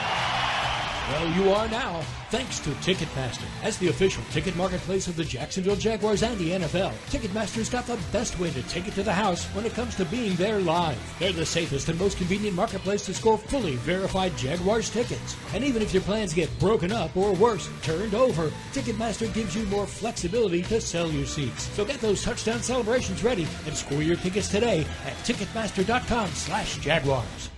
Well, you are now, thanks to Ticketmaster. As the official ticket marketplace of the Jacksonville Jaguars and the NFL, Ticketmaster's got the best way to take it to the house when it comes to being there live. They're the safest and most convenient marketplace to score fully verified Jaguars tickets. And even if your plans get broken up or worse, turned over, Ticketmaster gives you more flexibility to sell your seats. So get those touchdown celebrations ready and score your tickets today at Ticketmaster.com/Jaguars.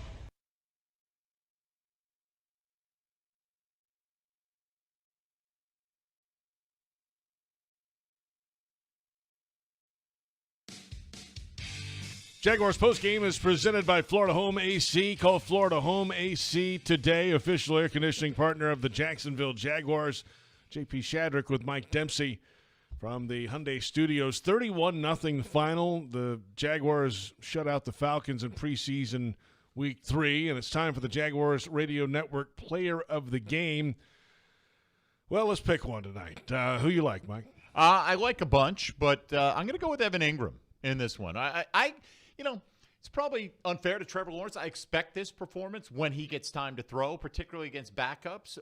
Jaguars Postgame is presented by Florida Home AC. Call Florida Home AC today, official air conditioning partner of the Jacksonville Jaguars. JP Shadrick with Mike Dempsey from the Hyundai Studios. 31-0 final. The Jaguars shut out the Falcons in preseason week 3, and it's time for the Jaguars Radio Network Player of the Game. Well, let's pick one tonight. Who you like, Mike? I like a bunch, but I'm going to go with Evan Ingram in this one. You know, it's probably unfair to Trevor Lawrence. I expect this performance when he gets time to throw, particularly against backups.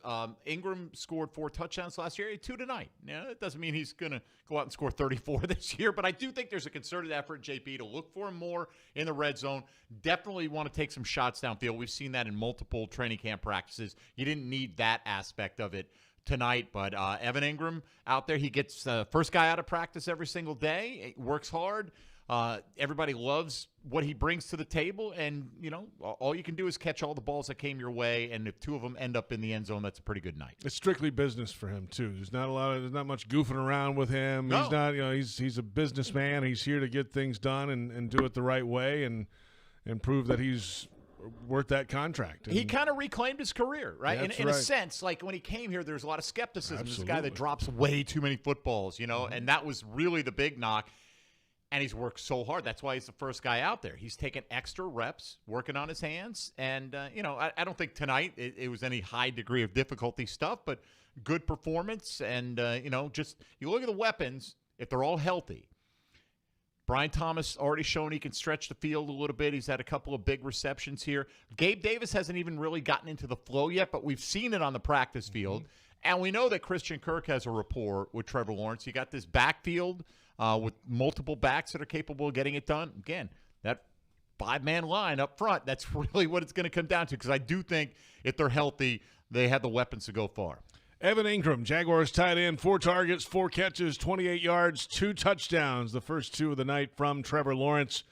Ingram scored 4 touchdowns last year, 2 tonight. Now, that doesn't mean he's going to go out and score 34 this year, but I do think there's a concerted effort, JP, to look for him more in the red zone. Definitely want to take some shots downfield. We've seen that in multiple training camp practices. You didn't need that aspect of it tonight, but Evan Ingram out there, he gets first guy out of practice every single day, works hard. Everybody loves what he brings to the table, and, you know, all you can do is catch all the balls that came your way, and if 2 of them end up in the end zone, that's a pretty good night. It's strictly business for him, too. There's not much goofing around with him. No. He's not, he's a businessman. He's here to get things done and do it the right way and prove that he's worth that contract. And he kind of reclaimed his career, right? In right. a sense, like when he came here, there was a lot of skepticism. This guy that drops way too many footballs, and that was really the big knock. And he's worked so hard. That's why he's the first guy out there. He's taken extra reps, working on his hands. And, I don't think tonight it was any high degree of difficulty stuff, but good performance. And, just you look at the weapons, if they're all healthy. Brian Thomas already shown he can stretch the field a little bit. He's had a couple of big receptions here. Gabe Davis hasn't even really gotten into the flow yet, but we've seen it on the practice field. And we know that Christian Kirk has a rapport with Trevor Lawrence. You got this backfield with multiple backs that are capable of getting it done. Again, that 5-man line up front, that's really what it's going to come down to, because I do think if they're healthy, they have the weapons to go far. Evan Ingram, Jaguars tight end, 4 targets, 4 catches, 28 yards, 2 touchdowns, the first 2 of the night from Trevor Lawrence.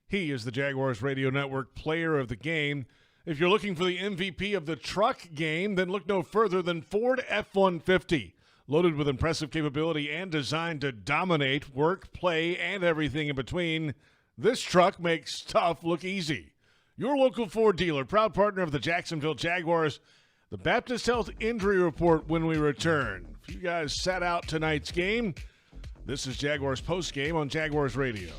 He is the Jaguars Radio Network Player of the Game. If you're looking for the MVP of the truck game, then look no further than Ford F-150. Loaded with impressive capability and designed to dominate work, play, and everything in between, this truck makes tough look easy. Your local Ford dealer, proud partner of the Jacksonville Jaguars. The Baptist Health Injury Report when we return. If you guys sat out tonight's game, this is Jaguars Postgame on Jaguars Radio.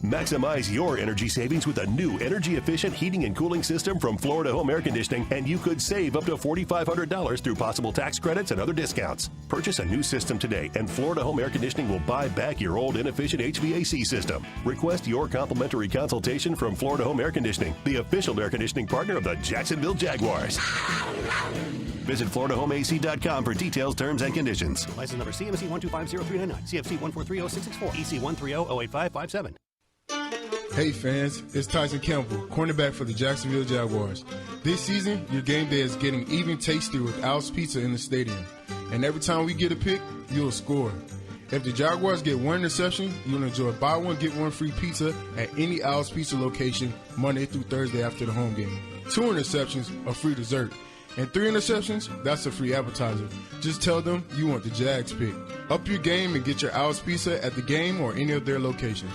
Maximize your energy savings with a new energy-efficient heating and cooling system from Florida Home Air Conditioning, and you could save up to $4,500 through possible tax credits and other discounts. Purchase a new system today, and Florida Home Air Conditioning will buy back your old inefficient HVAC system. Request your complimentary consultation from Florida Home Air Conditioning, the official air conditioning partner of the Jacksonville Jaguars. Visit FloridaHomeAC.com for details, terms, and conditions. License number CMC 1250399, CFC 1430664, EC 130-08557. Hey fans, it's Tyson Campbell, cornerback for the Jacksonville Jaguars. This season, your game day is getting even tastier with Al's Pizza in the stadium. And every time we get a pick, you'll score. If the Jaguars get one interception, you'll enjoy buy one, get one free pizza at any Al's Pizza location Monday through Thursday after the home game. 2 interceptions, a free dessert. And 3 interceptions, that's a free appetizer. Just tell them you want the Jags pick. Up your game and get your Al's Pizza at the game or any of their locations.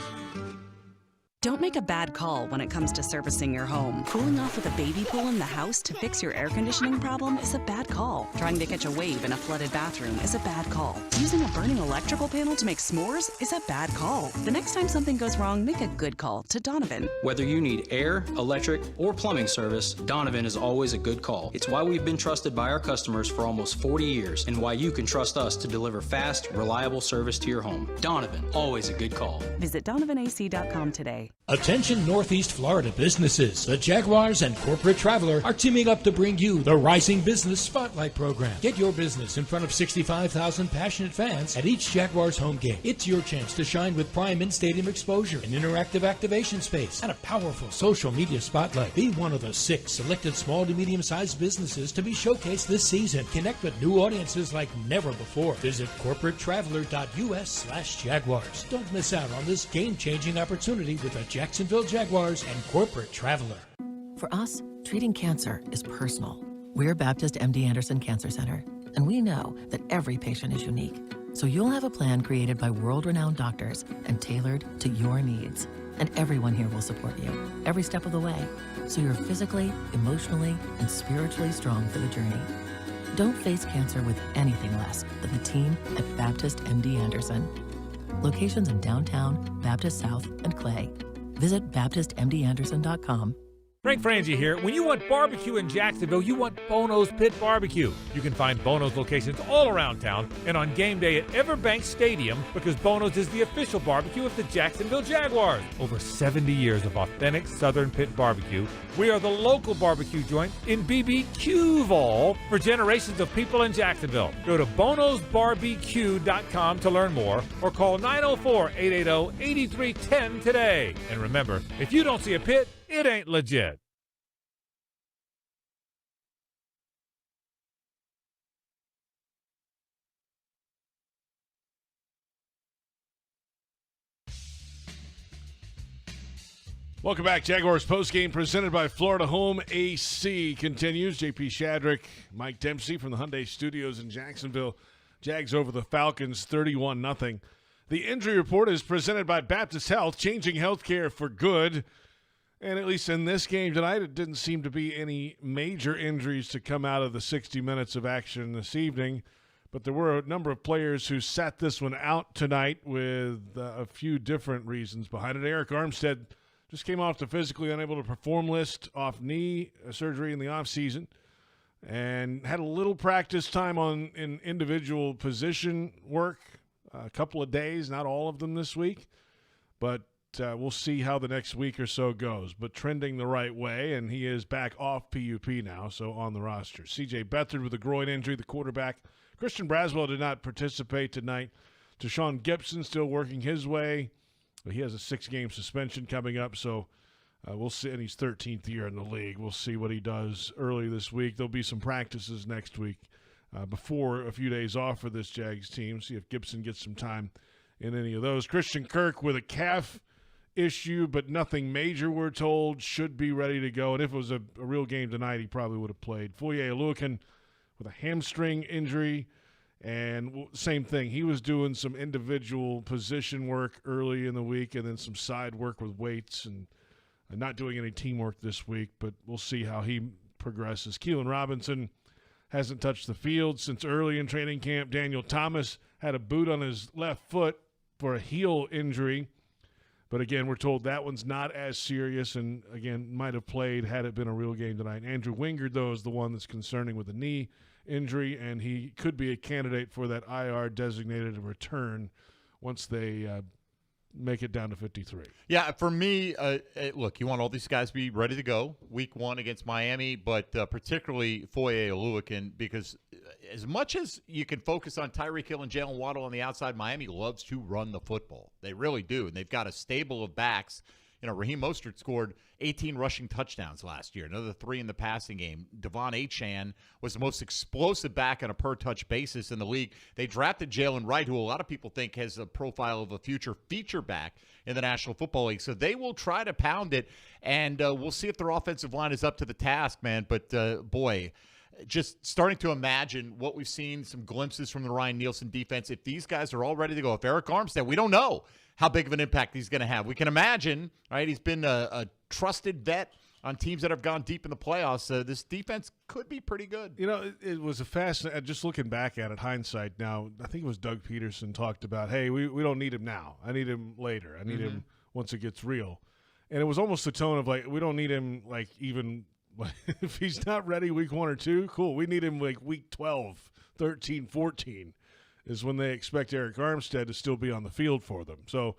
Don't make a bad call when it comes to servicing your home. Cooling off with a baby pool in the house to fix your air conditioning problem is a bad call. Trying to catch a wave in a flooded bathroom is a bad call. Using a burning electrical panel to make s'mores is a bad call. The next time something goes wrong, make a good call to Donovan. Whether you need air, electric, or plumbing service, Donovan is always a good call. It's why we've been trusted by our customers for almost 40 years and why you can trust us to deliver fast, reliable service to your home. Donovan, always a good call. Visit DonovanAC.com today. Attention Northeast Florida businesses. The Jaguars and Corporate Traveler are teaming up to bring you the Rising Business Spotlight Program. Get your business in front of 65,000 passionate fans at each Jaguars home game. It's your chance to shine with prime in-stadium exposure, an interactive activation space, and a powerful social media spotlight. Be one of the 6 selected small to medium-sized businesses to be showcased this season. Connect with new audiences like never before. Visit corporatetraveler.us/Jaguars. Don't miss out on this game-changing opportunity with the Jacksonville Jaguars and Corporate Traveler. For us, treating cancer is personal. We're Baptist MD Anderson Cancer Center, and we know that every patient is unique. So you'll have a plan created by world-renowned doctors and tailored to your needs. And everyone here will support you every step of the way, so you're physically, emotionally, and spiritually strong for the journey. Don't face cancer with anything less than the team at Baptist MD Anderson. Locations in downtown, Baptist South, and Clay. Visit BaptistMDAnderson.com. Frank Frangie here. When you want barbecue in Jacksonville, you want Bono's Pit Barbecue. You can find Bono's locations all around town and on game day at Everbank Stadium because Bono's is the official barbecue of the Jacksonville Jaguars. Over 70 years of authentic Southern Pit Barbecue. We are the local barbecue joint in BBQval for generations of people in Jacksonville. Go to bonosbarbecue.com to learn more or call 904-880-8310 today. And remember, if you don't see a pit, it ain't legit. Welcome back. Jaguars postgame presented by Florida Home AC continues. JP Shadrick, Mike Dempsey from the Hyundai Studios in Jacksonville. Jags over the Falcons 31-0. The injury report is presented by Baptist Health, changing healthcare for good. And at least in this game tonight, it didn't seem to be any major injuries to come out of the 60 minutes of action this evening. But there were a number of players who sat this one out tonight with a few different reasons behind it. Eric Armstead just came off the physically unable to perform list off knee surgery in the offseason and had a little practice time in individual position work, a couple of days, not all of them this week. But we'll see how the next week or so goes, but trending the right way, and he is back off PUP now, so on the roster. C.J. Beathard with a groin injury, the quarterback. Christian Braswell did not participate tonight. Deshaun Gibson still working his way. He has a 6-game suspension coming up, so we'll see. And he's 13th year in the league. We'll see what he does early this week. There'll be some practices next week before a few days off for this Jags team. See if Gibson gets some time in any of those. Christian Kirk with a calf issue, but nothing major, we're told, should be ready to go. And if it was a real game tonight, he probably would have played. Foye Oluokun with a hamstring injury, and same thing. He was doing some individual position work early in the week and then some side work with weights and not doing any teamwork this week, but we'll see how he progresses. Keelan Robinson hasn't touched the field since early in training camp. Daniel Thomas had a boot on his left foot for a heel injury. But, again, we're told that one's not as serious and, again, might have played had it been a real game tonight. Andrew Wingard, though, is the one that's concerning with the knee injury, and he could be a candidate for that IR designated return once they make it down to 53. Yeah, for me, look, you want all these guys to be ready to go week 1 against Miami, but particularly Foye Oluokun, because as much as you can focus on Tyreek Hill and Jalen Waddle on the outside, Miami loves to run the football. They really do, and they've got a stable of backs Raheem Mostert scored 18 rushing touchdowns last year, another 3 in the passing game. Devon Achane was the most explosive back on a per-touch basis in the league. They drafted Jalen Wright, who a lot of people think has a profile of a future feature back in the National Football League. So they will try to pound it, and we'll see if their offensive line is up to the task, man. But, boy, just starting to imagine what we've seen, some glimpses from the Ryan Nielsen defense. If these guys are all ready to go, if Eric Armstead, we don't know how big of an impact he's going to have. We can imagine, right? He's been a trusted vet on teams that have gone deep in the playoffs. This defense could be pretty good. It was a fascinating, just looking back at it, hindsight now, I think it was Doug Peterson talked about, hey, we don't need him now. I need him later. I need him once it gets real. And it was almost the tone of, like, we don't need him, like, even if he's not ready week 1 or 2, cool. We need him, like, week 12, 13, 14 is when they expect Eric Armstead to still be on the field for them. So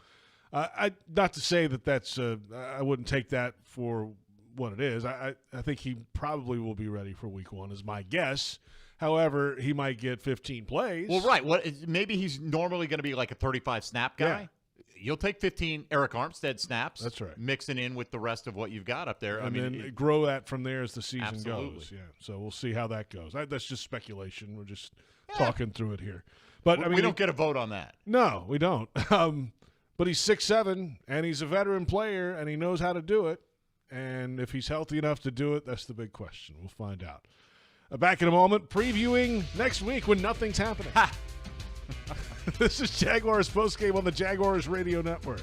not to say that that's I wouldn't take that for what it is. I think he probably will be ready for week 1 is my guess. However, he might get 15 plays. Well, right. Maybe he's normally going to be like a 35-snap guy. Yeah. You'll take 15 Eric Armstead snaps. That's right. Mixing in with the rest of what you've got up there. And then grow that from there as the season goes. Yeah. So we'll see how that goes. That's just speculation. We're just talking through it here. But we don't get a vote on that. No, we don't. But he's 6'7", and he's a veteran player, and he knows how to do it. And if he's healthy enough to do it, that's the big question. We'll find out. Back in a moment, previewing next week when nothing's happening. This is Jaguars Postgame on the Jaguars Radio Network.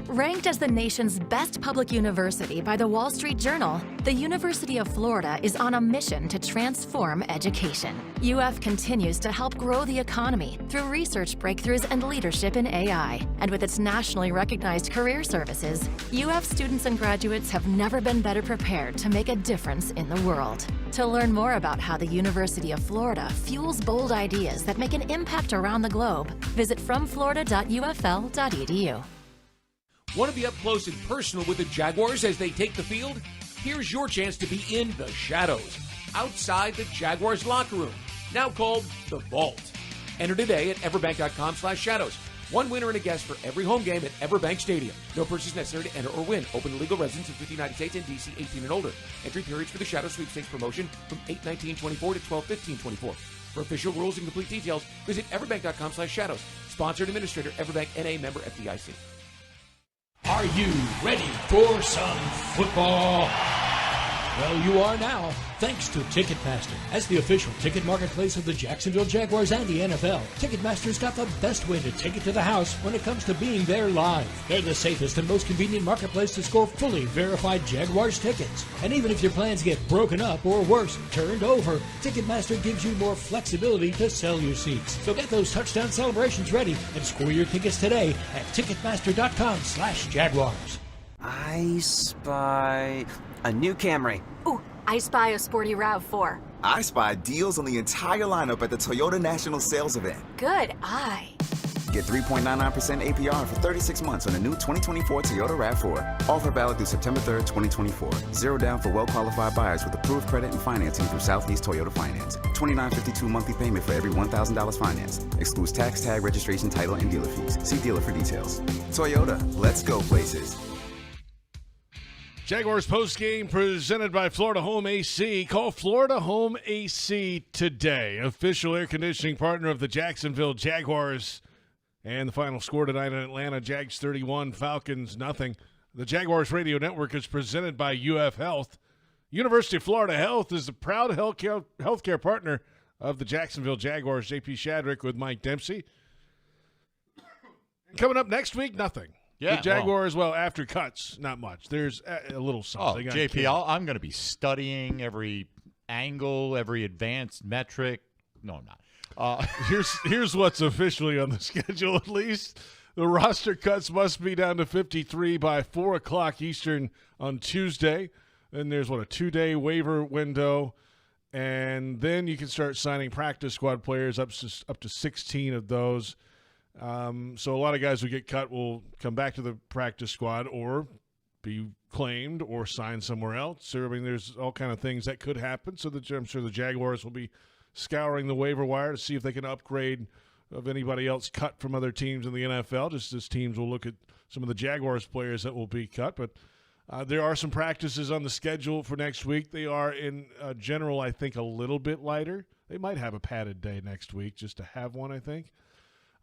Ranked as the nation's best public university by the Wall Street Journal, the University of Florida is on a mission to transform education. UF continues to help grow the economy through research breakthroughs and leadership in AI. And with its nationally recognized career services, UF students and graduates have never been better prepared to make a difference in the world. To learn more about how the University of Florida fuels bold ideas that make an impact around the globe, visit fromflorida.ufl.edu. Want to be up close and personal with the Jaguars as they take the field? Here's your chance to be in the shadows, outside the Jaguars locker room, now called The Vault. Enter today at everbank.com/shadows. One winner and a guest for every home game at Everbank Stadium. No purchase necessary to enter or win. Open to legal residents in 50 United States and D.C. 18 and older. Entry periods for the Shadow Sweepstakes promotion from 8/19/24 to 12/15/24. For official rules and complete details, visit everbank.com/shadows. Sponsored administrator, Everbank N.A. member FDIC. Are you ready for some football? Well, you are now, thanks to Ticketmaster. As the official ticket marketplace of the Jacksonville Jaguars and the NFL, Ticketmaster's got the best way to take it to the house when it comes to being there live. They're the safest and most convenient marketplace to score fully verified Jaguars tickets. And even if your plans get broken up or worse, turned over, Ticketmaster gives you more flexibility to sell your seats. So get those touchdown celebrations ready and score your tickets today at Ticketmaster.com/Jaguars. I spy a new Camry. Ooh, I spy a sporty RAV4. I spy deals on the entire lineup at the Toyota National Sales Event. Good eye. Get 3.99% APR for 36 months on a new 2024 Toyota RAV4. Offer valid through September 3rd, 2024. Zero down for well-qualified buyers with approved credit and financing through Southeast Toyota Finance. $29.52 monthly payment for every $1,000 financed. Excludes tax, tag, registration, title, and dealer fees. See dealer for details. Toyota, let's go places. Jaguars postgame presented by Florida Home AC. Call Florida Home AC today. Official air conditioning partner of the Jacksonville Jaguars. And the final score tonight in Atlanta, Jags 31, Falcons nothing. The Jaguars Radio Network is presented by UF Health. University of Florida Health is the proud healthcare partner of the Jacksonville Jaguars. JP Shadrick with Mike Dempsey. Coming up next week, nothing. Yeah, the Jaguars, well, after cuts, not much. There's a little something. Oh, JP, I'm going to be studying every angle, every advanced metric. No, I'm not. Here's what's officially on the schedule, at least. The roster cuts must be down to 53 by 4 o'clock Eastern on Tuesday. Then there's, a 2-day waiver window. And then you can start signing practice squad players, up to 16 of those. So a lot of guys who get cut will come back to the practice squad or be claimed or signed somewhere else. So, I mean, there's all kind of things that could happen. So I'm sure the Jaguars will be scouring the waiver wire to see if they can upgrade of anybody else cut from other teams in the NFL, just as teams will look at some of the Jaguars players that will be cut. But there are some practices on the schedule for next week. They are, in general, I think, a little bit lighter. They might have a padded day next week just to have one, I think.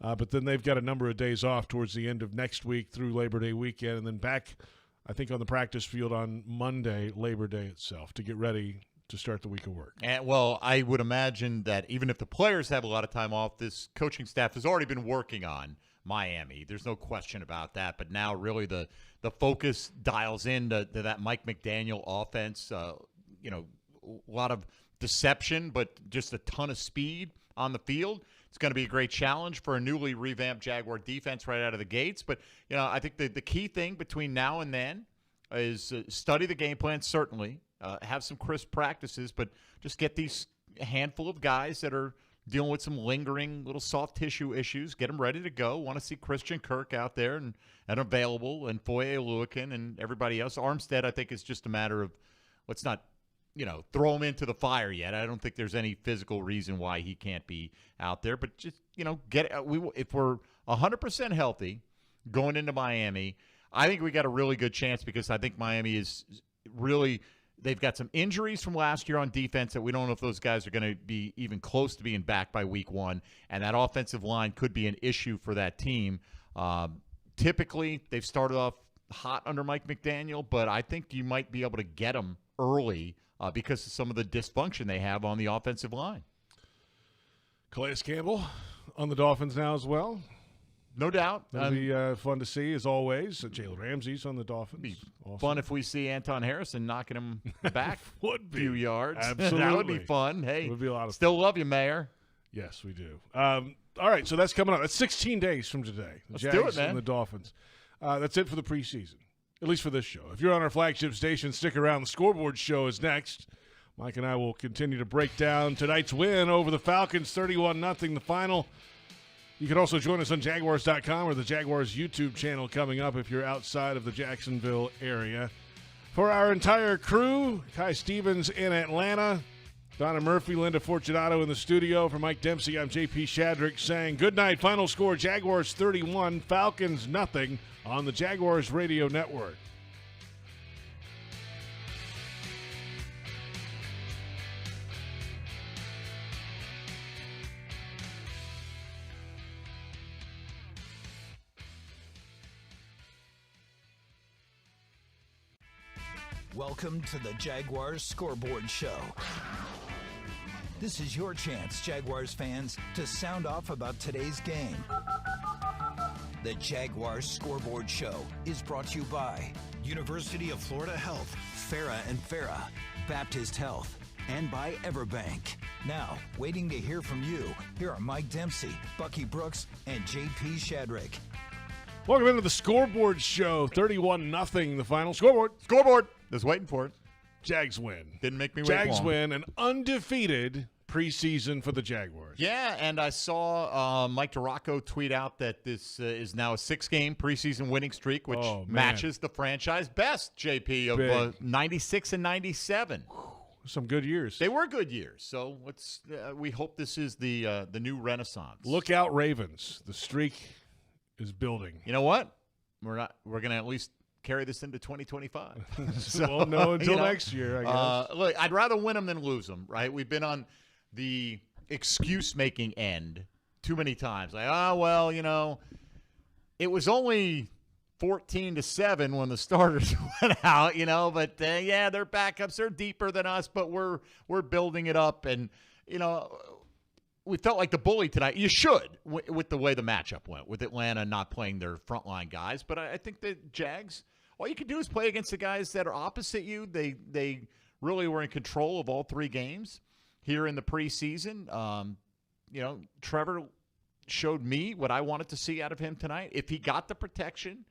But then they've got a number of days off towards the end of next week through Labor Day weekend, and then back, I think, on the practice field on Monday, Labor Day itself, to get ready to start the week of work. And, well, I would imagine that even if the players have a lot of time off, this coaching staff has already been working on Miami. There's no question about that. But now really the focus dials in to that Mike McDaniel offense. A lot of deception, but just a ton of speed on the field. It's going to be a great challenge for a newly revamped Jaguar defense right out of the gates. But, I think the key thing between now and then is study the game plan, certainly. Have some crisp practices, but just get these handful of guys that are dealing with some lingering little soft tissue issues, get them ready to go. Want to see Christian Kirk out there and available, and Foye Oluokun and everybody else. Armstead, I think, is just a matter of let's not, throw him into the fire yet. I don't think there's any physical reason why he can't be out there. But just, if we're 100% healthy going into Miami, I think we got a really good chance because I think Miami is really – they've got some injuries from last year on defense that we don't know if those guys are going to be even close to being back by week one, and that offensive line could be an issue for that team. Typically, they've started off hot under Mike McDaniel, but I think you might be able to get them early because of some of the dysfunction they have on the offensive line. Calais Campbell on the Dolphins now as well. No doubt. That'll be fun to see, as always. Jalen Ramsey's on the Dolphins. Be awesome. Fun if we see Anton Harrison knocking him back a few yards. Absolutely. That would be fun. Hey, it would be a lot of still fun. Love you, Mayor. Yes, we do. All right, so that's coming up. That's 16 days from today. Let's Jags do it, man. And the Dolphins. That's it for the preseason, at least for this show. If you're on our flagship station, stick around. The Scoreboard Show is next. Mike and I will continue to break down tonight's win over the Falcons, 31-0, the final. You can also join us on Jaguars.com or the Jaguars YouTube channel coming up if you're outside of the Jacksonville area. For our entire crew, Kai Stevens in Atlanta, Donna Murphy, Linda Fortunato in the studio. For Mike Dempsey, I'm JP Shadrick saying good night. Final score, Jaguars 31, Falcons 0 on the Jaguars Radio Network. Welcome to the Jaguars Scoreboard Show. This is your chance, Jaguars fans, to sound off about today's game. The Jaguars Scoreboard Show is brought to you by University of Florida Health, Farah and Farah, Baptist Health, and by Everbank. Now, waiting to hear from you, here are Mike Dempsey, Bucky Brooks, and JP Shadrick. Welcome into the Scoreboard Show, 31-0, the final scoreboard. Scoreboard. Was waiting for it. Jags win. Didn't make me wait Jags long. win, an undefeated preseason for the Jaguars. Yeah, and I saw Mike DiRocco tweet out that this is now a 6-game preseason winning streak, which matches the franchise best, JP, of 96 and 97. Some good years. They were good years. So let's we hope this is the new renaissance. Look out, Ravens. The streak is building. You know what? We're going to at least carry this into 2025. So, won't know until next year, I guess. Look, I'd rather win them than lose them, right? We've been on the excuse-making end too many times. Like, it was only 14-7 when the starters went out, but their backups are deeper than us, but we're building it up. And, we felt like the bully tonight. You should, with the way the matchup went, with Atlanta not playing their frontline guys. But I think the Jags, all you can do is play against the guys that are opposite you. They really were in control of all 3 games here in the preseason. Trevor showed me what I wanted to see out of him tonight. If he got the protection,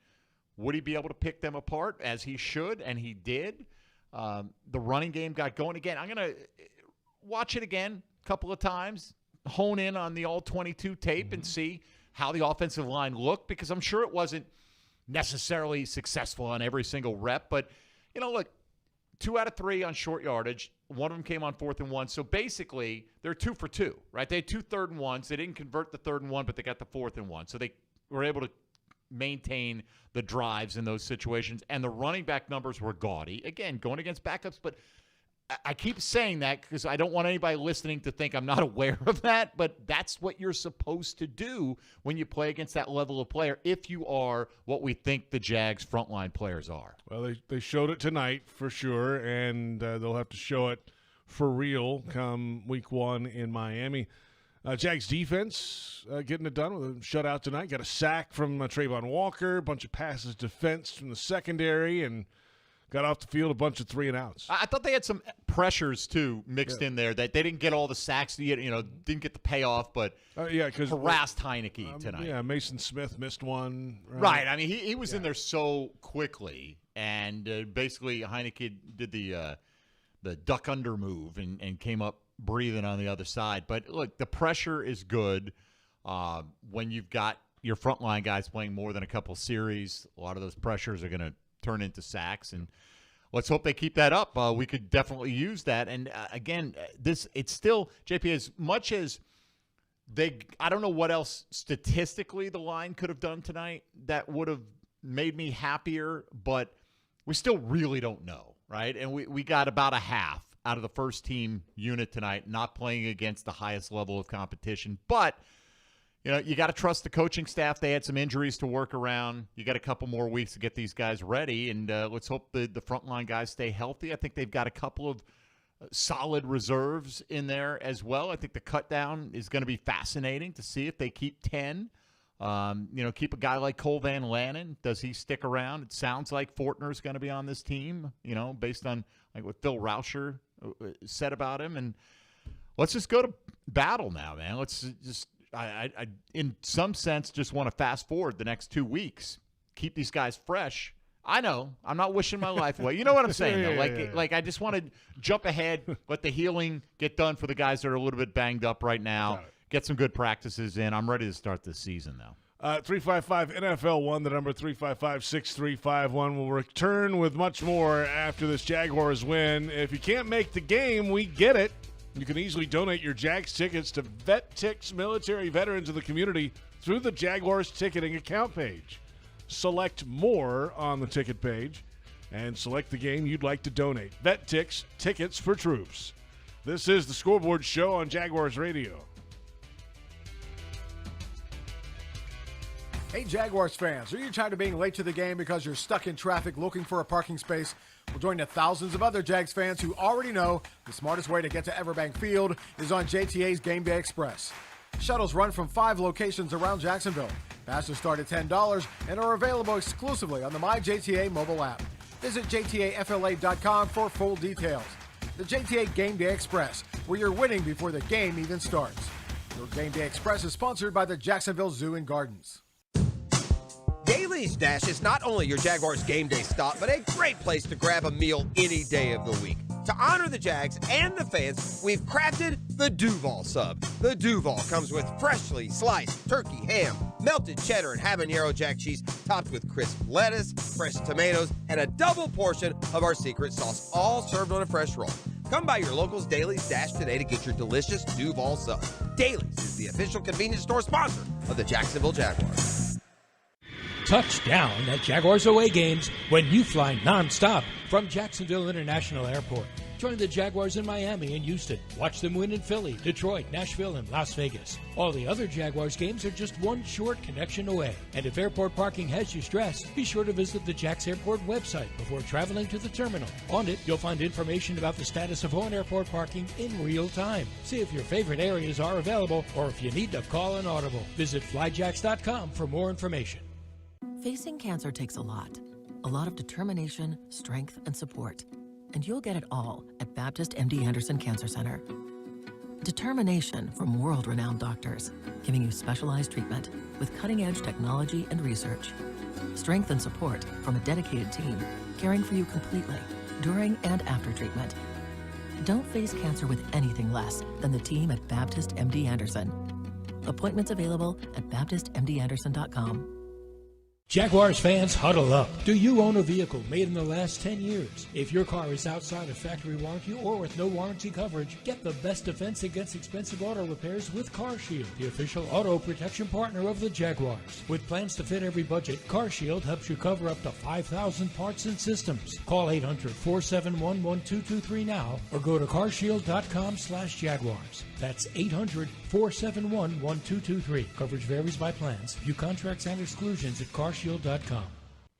would he be able to pick them apart as he should? And he did. The running game got going again. I'm going to watch it again a couple of times, hone in on the all-22 tape and see how the offensive line looked, because I'm sure it wasn't necessarily successful on every single rep. But, look, 2 out of 3 on short yardage. One of them came on 4th and 1. So basically, they're 2 for 2, right? They had 2 3rd and 1s. They didn't convert the 3rd and 1, but they got the 4th and 1. So they were able to maintain the drives in those situations. And the running back numbers were gaudy. Again, going against backups, but I keep saying that because I don't want anybody listening to think I'm not aware of that, but that's what you're supposed to do when you play against that level of player if you are what we think the Jags frontline players are. Well, they showed it tonight for sure, and they'll have to show it for real come week 1 in Miami. Jags defense getting it done with a shutout tonight. Got a sack from Trayvon Walker, a bunch of passes defense from the secondary, and got off the field a bunch of 3-and-outs. I thought they had some pressures, too, mixed in there. That they didn't get all the sacks, didn't get the payoff, but harassed Heineke tonight. Yeah, Mason Smith missed one. Right. I mean, he was in there so quickly, and basically Heineke did the duck under move and came up breathing on the other side. But, look, the pressure is good when you've got your frontline guys playing more than a couple series. A lot of those pressures are going to turn into sacks, and let's hope they keep that up. We could definitely use that. And again, it's still, JP, as much as I don't know what else statistically the line could have done tonight that would have made me happier, but we still really don't know, right? And we got about a half out of the first team unit tonight, not playing against the highest level of competition, but you got to trust the coaching staff. They had some injuries to work around. You got a couple more weeks to get these guys ready, and let's hope the frontline guys stay healthy. I think they've got a couple of solid reserves in there as well. I think the cut down is going to be fascinating to see if they keep 10. Keep a guy like Cole Van Lanen. Does he stick around? It sounds like Fortner's going to be on this team, based on like what Phil Rauscher said about him. And let's just go to battle now, man. Let's just I in some sense, just want to fast forward the next 2 weeks, keep these guys fresh. I know I'm not wishing my life away. You know what I'm saying, though? Like I just want to jump ahead, let the healing get done for the guys that are a little bit banged up right now. Get some good practices in. I'm ready to start this season, though. 355 NFL 1, the number 355-6351. Will return with much more after this Jaguars win. If you can't make the game, we get it. You can easily donate your Jags tickets to VetTix military veterans of the community through the Jaguars ticketing account page. Select more on the ticket page and select the game you'd like to donate. VetTix, tickets for troops. This is the Scoreboard Show on Jaguars Radio. Hey, Jaguars fans, are you tired of being late to the game because you're stuck in traffic looking for a parking space? Well, join the thousands of other Jags fans who already know the smartest way to get to Everbank Field is on JTA's Game Day Express. Shuttles run from 5 locations around Jacksonville. Passes start at $10 and are available exclusively on the MyJTA mobile app. Visit JTAFLA.com for full details. The JTA Game Day Express, where you're winning before the game even starts. Your Game Day Express is sponsored by the Jacksonville Zoo and Gardens. Daly's Dash is not only your Jaguars game day stop, but a great place to grab a meal any day of the week. To honor the Jags and the fans, we've crafted the Duval Sub. The Duval comes with freshly sliced turkey, ham, melted cheddar, and habanero jack cheese, topped with crisp lettuce, fresh tomatoes, and a double portion of our secret sauce, all served on a fresh roll. Come by your local's Daly's Dash today to get your delicious Duval Sub. Daly's is the official convenience store sponsor of the Jacksonville Jaguars. Touchdown at Jaguars away games when you fly nonstop from Jacksonville International Airport. Join the Jaguars in Miami and Houston. Watch them win in Philly, Detroit, Nashville, and Las Vegas. All the other Jaguars games are just one short connection away. And if airport parking has you stressed, be sure to visit the Jax Airport website before traveling to the terminal. On it, you'll find information about the status of on-airport parking in real time. See if your favorite areas are available or if you need to call an audible. Visit flyjax.com for more information. Facing cancer takes a lot of determination, strength, and support. And you'll get it all at Baptist MD Anderson Cancer Center. Determination from world-renowned doctors, giving you specialized treatment with cutting-edge technology and research. Strength and support from a dedicated team, caring for you completely, during and after treatment. Don't face cancer with anything less than the team at Baptist MD Anderson. Appointments available at baptistmdanderson.com. Jaguars fans, huddle up. Do you own a vehicle made in the last 10 years? If your car is outside of factory warranty or with no warranty coverage, get the best defense against expensive auto repairs with CarShield, the official auto protection partner of the Jaguars. With plans to fit every budget, CarShield helps you cover up to 5,000 parts and systems. Call 800-471-1223 now or go to carshield.com/Jaguars. That's 800-471-1223. Coverage varies by plans. View contracts and exclusions at carshield.com.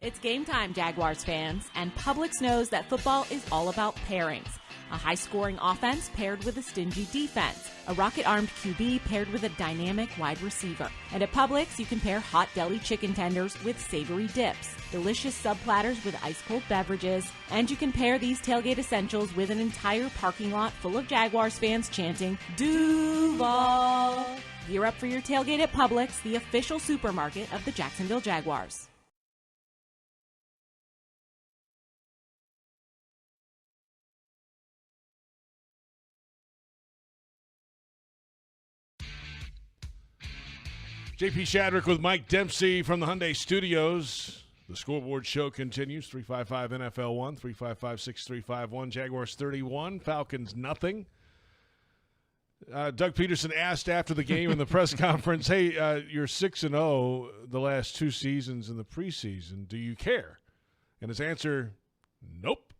It's game time, Jaguars fans, and Publix knows that football is all about pairings. A high-scoring offense paired with a stingy defense. A rocket-armed QB paired with a dynamic wide receiver. And at Publix, you can pair hot deli chicken tenders with savory dips, delicious sub platters with ice-cold beverages, and you can pair these tailgate essentials with an entire parking lot full of Jaguars fans chanting, Duval! Gear up for your tailgate at Publix, the official supermarket of the Jacksonville Jaguars. JP Shadrick with Mike Dempsey from the Hyundai Studios. The Scoreboard Show continues. 355-NFL-1, 355-6351. Jaguars 31, Falcons nothing. Doug Peterson asked after the game in the press conference, hey, you're 6-0 the last two seasons in the preseason. Do you care? And his answer, nope.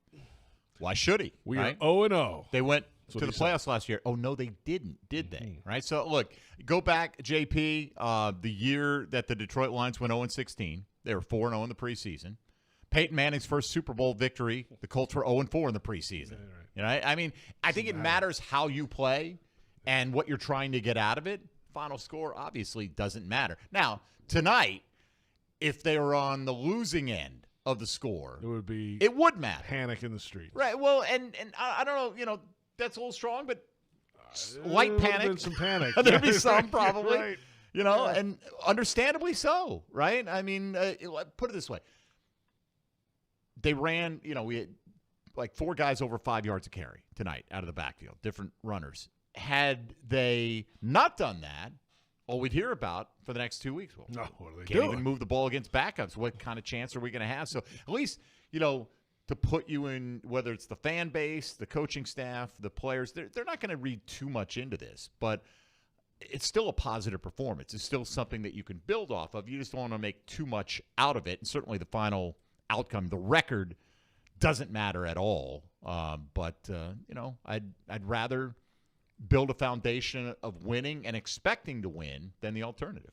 Why should he? We right? are 0-0. They went to the playoffs last year. Oh, no, they didn't, did they? Right? So, look, go back, JP, the year that the Detroit Lions went 0-16. They were 4-0 in the preseason. Peyton Manning's first Super Bowl victory, the Colts were 0-4 in the preseason. Right. You know, I mean, I think it matters how you play and what you're trying to get out of it. Final score obviously doesn't matter. Now, tonight, if they were on the losing end of the score, it would matter. Panic in the street. Right. Well, and I don't know, you know, that's a little strong, but light panic. Been some panic. There'd be some probably. Right. You know, and understandably so, right? I mean, put it this way. They ran, you know, we had like 4 guys over 5 yards a carry tonight out of the backfield, different runners. Had they not done that, all we'd hear about for the next 2 weeks, well, no, what are they can't doing? even move the ball against backups. What kind of chance are we going to have? So at least, you know, to put you in, whether it's the fan base, the coaching staff, the players, they're not going to read too much into this, but it's still a positive performance. It's still something that you can build off of. You just don't want to make too much out of it. And certainly the final outcome, the record, doesn't matter at all. But you know, I'd rather build a foundation of winning and expecting to win than the alternative.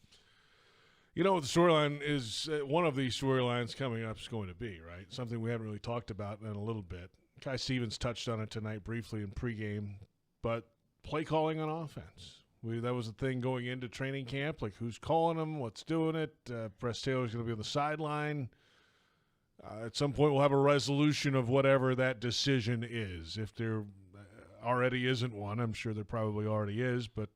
You know what the storyline is, one of these storylines coming up is going to be, right? Something we haven't really talked about in a little bit. Kai Stevens touched on it tonight briefly in pregame, but play calling on offense. That was the thing going into training camp, like who's calling them, what's doing it. Press Taylor's going to be on the sideline. At some point, we'll have a resolution of whatever that decision is. If there already isn't one, I'm sure there probably already is, but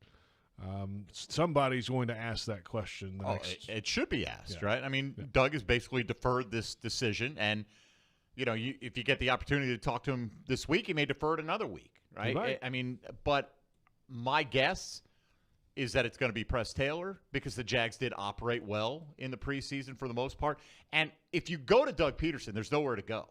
somebody's going to ask that question. It should be asked, right? I mean, Doug has basically deferred this decision, and you know, if you get the opportunity to talk to him this week, he may defer it another week, right? I mean, but my guess is that it's going to be Press Taylor because the Jags did operate well in the preseason for the most part. And if you go to Doug Peterson, there's nowhere to go,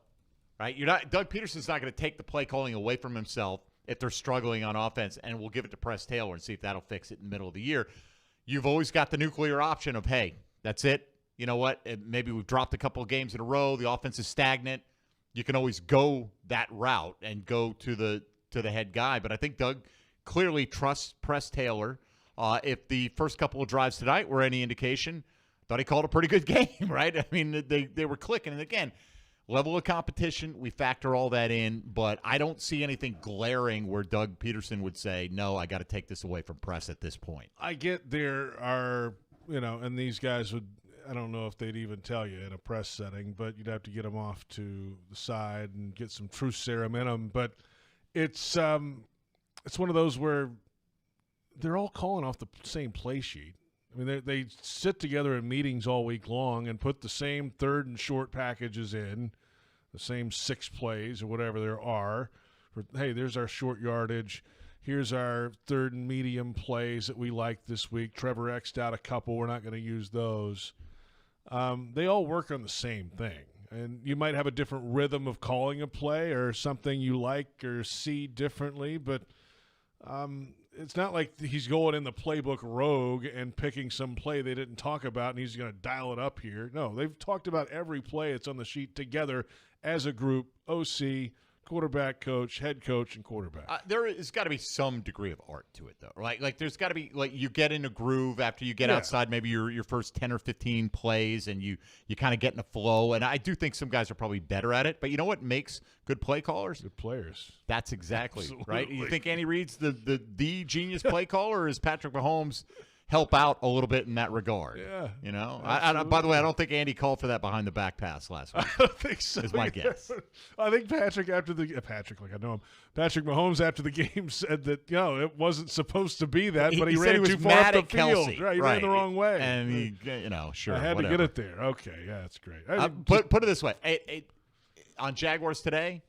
right? Doug Peterson's not going to take the play calling away from himself if they're struggling on offense, and we'll give it to Press Taylor and see if that'll fix it in the middle of the year. You've always got the nuclear option of, hey, that's it. You know what? Maybe we've dropped a couple of games in a row. The offense is stagnant. You can always go that route and go to the head guy. But I think Doug clearly trusts Press Taylor. If the first couple of drives tonight were any indication, thought he called a pretty good game, right? I mean, they were clicking. And again, level of competition, we factor all that in, but I don't see anything glaring where Doug Peterson would say, no, I got to take this away from Press at this point. I get there are, you know, and these guys would, I don't know if they'd even tell you in a press setting, but you'd have to get them off to the side and get some truth serum in them. But it's one of those where they're all calling off the same play sheet. I mean, they sit together in meetings all week long and put the same third and short packages in, the same 6 plays or whatever there are. Hey, there's our short yardage. Here's our third and medium plays that we like this week. Trevor X'd out a couple. We're not going to use those. they all work on the same thing. And you might have a different rhythm of calling a play or something you like or see differently, but it's not like he's going in the playbook rogue and picking some play they didn't talk about and he's going to dial it up here. No, they've talked about every play that's on the sheet together as a group, OC, quarterback coach, head coach, and quarterback. There has got to be some degree of art to it, though. Like there's got to be, like, you get in a groove after you get outside maybe your first 10 or 15 plays, and you kind of get in a flow. And I do think some guys are probably better at it. But you know what makes good play callers? Good players. That's exactly Absolutely. right. You think Andy Reid's the genius play caller, or is Patrick Mahomes help out a little bit in that regard? Yeah. You know? By the way, I don't think Andy called for that behind the back pass last week. I don't think so. Is my guess. I think Patrick Mahomes after the game said that, it wasn't supposed to be that, but he ran too far up the field. Right, he ran the wrong way. And he, sure. I had whatever. to get it there. Okay, yeah, that's great. But put it this way. On Jaguars today,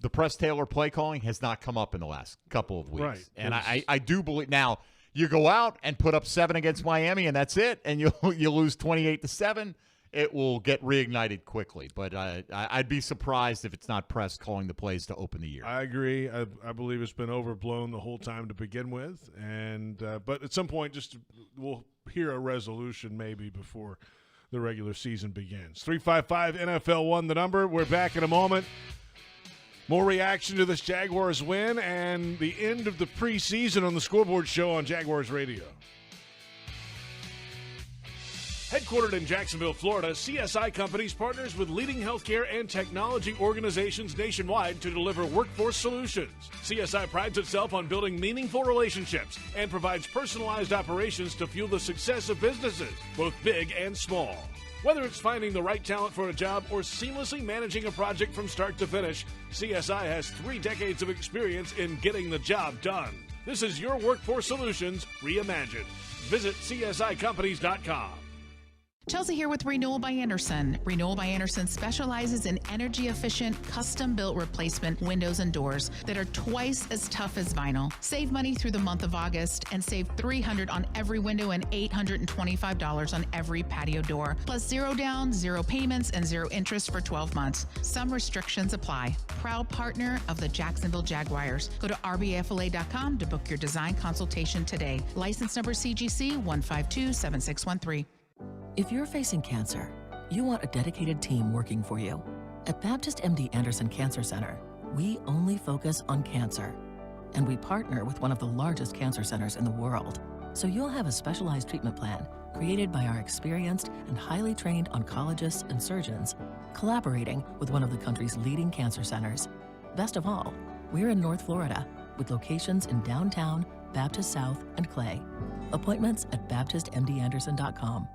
the Press Taylor play calling has not come up in the last couple of weeks. Right. And I do believe now – you go out and put up 7 against Miami, and that's it, and you lose 28-7. It will get reignited quickly. But I'd be surprised if it's not Press calling the plays to open the year. I agree. I believe it's been overblown the whole time to begin with, and but at some point, we'll hear a resolution maybe before the regular season begins. 355 NFL1, the number. We're back in a moment. More reaction to this Jaguars win and the end of the preseason on the Scoreboard Show on Jaguars Radio. Headquartered in Jacksonville, Florida, CSI Companies partners with leading healthcare and technology organizations nationwide to deliver workforce solutions. CSI prides itself on building meaningful relationships and provides personalized operations to fuel the success of businesses, both big and small. Whether it's finding the right talent for a job or seamlessly managing a project from start to finish, CSI has 3 decades of experience in getting the job done. This is your workforce solutions reimagined. Visit CSICompanies.com. Chelsea here with Renewal by Anderson. Renewal by Anderson specializes in energy-efficient, custom-built replacement windows and doors that are twice as tough as vinyl. Save money through the month of August and save $300 on every window and $825 on every patio door. Plus 0 down, 0 payments, and 0 interest for 12 months. Some restrictions apply. Proud partner of the Jacksonville Jaguars. Go to rbfla.com to book your design consultation today. License number CGC 1527613. If you're facing cancer, you want a dedicated team working for you. At Baptist MD Anderson Cancer Center, we only focus on cancer. And we partner with one of the largest cancer centers in the world. So you'll have a specialized treatment plan created by our experienced and highly trained oncologists and surgeons, collaborating with one of the country's leading cancer centers. Best of all, we're in North Florida with locations in downtown, Baptist South, and Clay. Appointments at baptistmdanderson.com.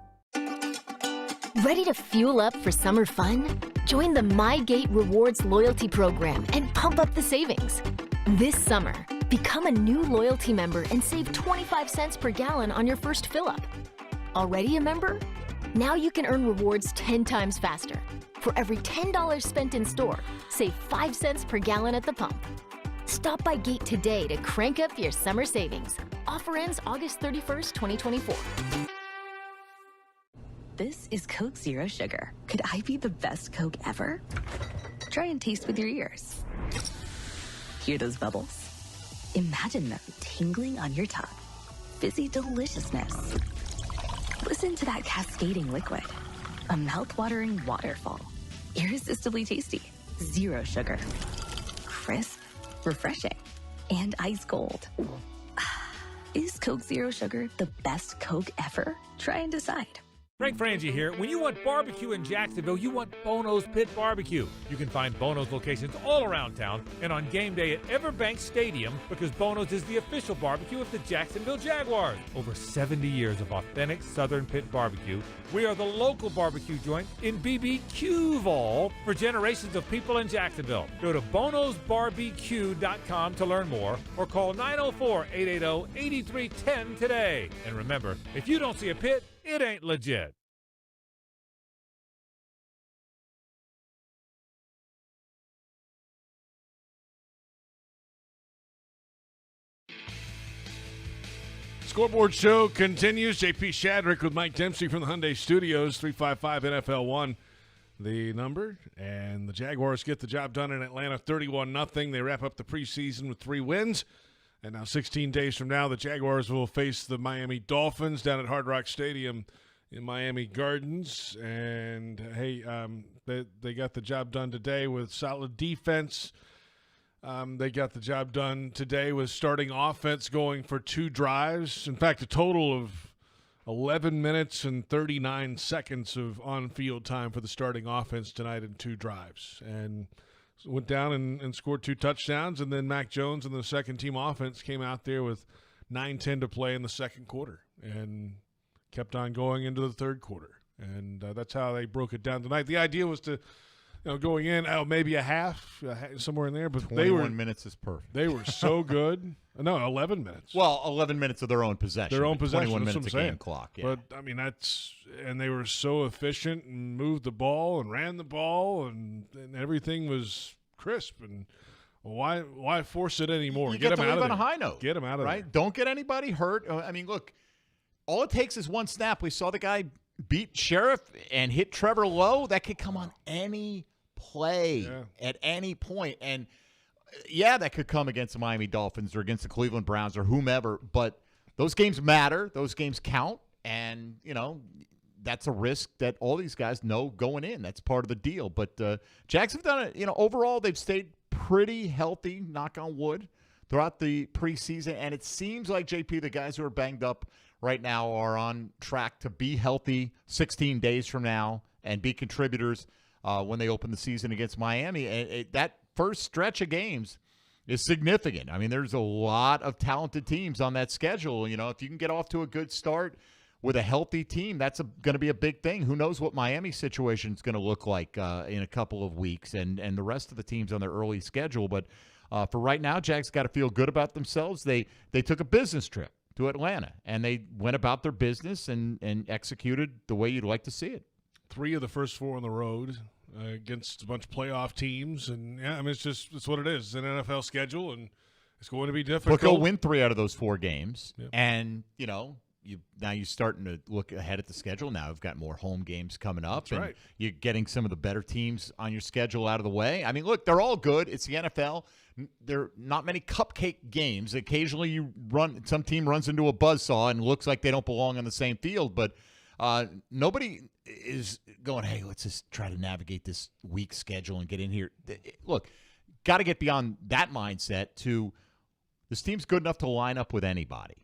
Ready to fuel up for summer fun? Join the MyGate Rewards loyalty program and pump up the savings. This summer, become a new loyalty member and save 25 cents per gallon on your first fill-up. Already a member? Now you can earn rewards 10 times faster. For every $10 spent in store, save 5 cents per gallon at the pump. Stop by Gate today to crank up your summer savings. Offer ends August 31st, 2024. This is Coke Zero Sugar. Could I be the best Coke ever? Try and taste with your ears. Hear those bubbles? Imagine them tingling on your tongue. Fizzy deliciousness. Listen to that cascading liquid. A mouth-watering waterfall. Irresistibly tasty. Zero sugar. Crisp, refreshing, and ice cold. Is Coke Zero Sugar the best Coke ever? Try and decide. Frank Frangie here. When you want barbecue in Jacksonville, you want Bono's Pit Barbecue. You can find Bono's locations all around town and on game day at Everbank Stadium, because Bono's is the official barbecue of the Jacksonville Jaguars. Over 70 years of authentic Southern Pit Barbecue. We are the local barbecue joint in BBQval for generations of people in Jacksonville. Go to bonosbarbecue.com to learn more or call 904-880-8310 today. And remember, if you don't see a pit, it ain't legit. Scoreboard Show continues. JP Shadrick with Mike Dempsey from the Hyundai Studios. 355-NFL-1 the number. And the Jaguars get the job done in Atlanta 31-0. They wrap up the preseason with 3 wins. And now 16 days from now, the Jaguars will face the Miami Dolphins down at Hard Rock Stadium in Miami Gardens. And, hey, they got the job done today with solid defense. They got the job done today with starting offense going for 2 drives. In fact, a total of 11 minutes and 39 seconds of on-field time for the starting offense tonight in 2 drives. And went down and scored 2 touchdowns, and then Mac Jones and the second-team offense came out there with 9:10 to play in the second quarter and kept on going into the third quarter. And that's how they broke it down tonight. The idea was to – going in, maybe a half, somewhere in there. But 21 minutes is perfect. They were so good. No, 11 minutes. Well, 11 minutes of their own possession. 21 minutes of game clock. Yeah. But, and they were so efficient and moved the ball and ran the ball and everything was crisp. And why force it anymore? You get them out of there. On a high note. Get them out of there. Don't get anybody hurt. Look, all it takes is one snap. We saw the guy beat Sheriff and hit Trevor Lowe. That could come on any play at any point. And, that could come against the Miami Dolphins or against the Cleveland Browns or whomever. But those games matter. Those games count. And, that's a risk that all these guys know going in. That's part of the deal. But Jags have done it. Overall, they've stayed pretty healthy, knock on wood, throughout the preseason. And it seems like, JP, the guys who are banged up right now are on track to be healthy 16 days from now and be contributors when they open the season against Miami. And that first stretch of games is significant. There's a lot of talented teams on that schedule. If you can get off to a good start with a healthy team, that's going to be a big thing. Who knows what Miami's situation is going to look like in a couple of weeks and the rest of the teams on their early schedule. But for right now, Jags got to feel good about themselves. They took a business trip to Atlanta, and they went about their business and executed the way you'd like to see it. 3 of the first 4 on the road against a bunch of playoff teams, and it's what it is. It's an NFL schedule, and it's going to be difficult. But go win 3 out of those 4 games, and now you're starting to look ahead at the schedule. Now you've got more home games coming up, and you're getting some of the better teams on your schedule out of the way. Look, they're all good. It's the NFL. There are not many cupcake games. Occasionally some team runs into a buzzsaw and looks like they don't belong on the same field, but nobody is going, hey, let's just try to navigate this week schedule and get in here. Look, got to get beyond that mindset to this team's good enough to line up with anybody.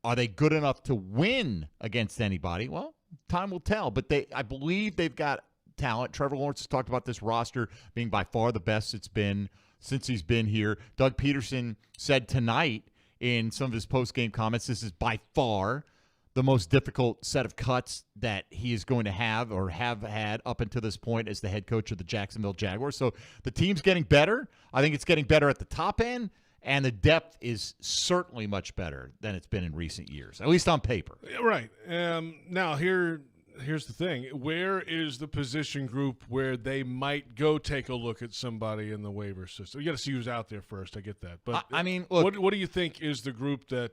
Are they good enough to win against anybody? Well, time will tell, but I believe they've got talent. Trevor Lawrence has talked about this roster being by far the best it's been since he's been here. Doug Peterson said tonight in some of his post-game comments, this is by far the most difficult set of cuts that he is going to have or have had up until this point as the head coach of the Jacksonville Jaguars. So the team's getting better. I think it's getting better at the top end, and the depth is certainly much better than it's been in recent years, at least on paper. Right. Now, here's the thing. Where is the position group where they might go take a look at somebody in the waiver system? You got to see who's out there first. I get that. But look, what do you think is the group that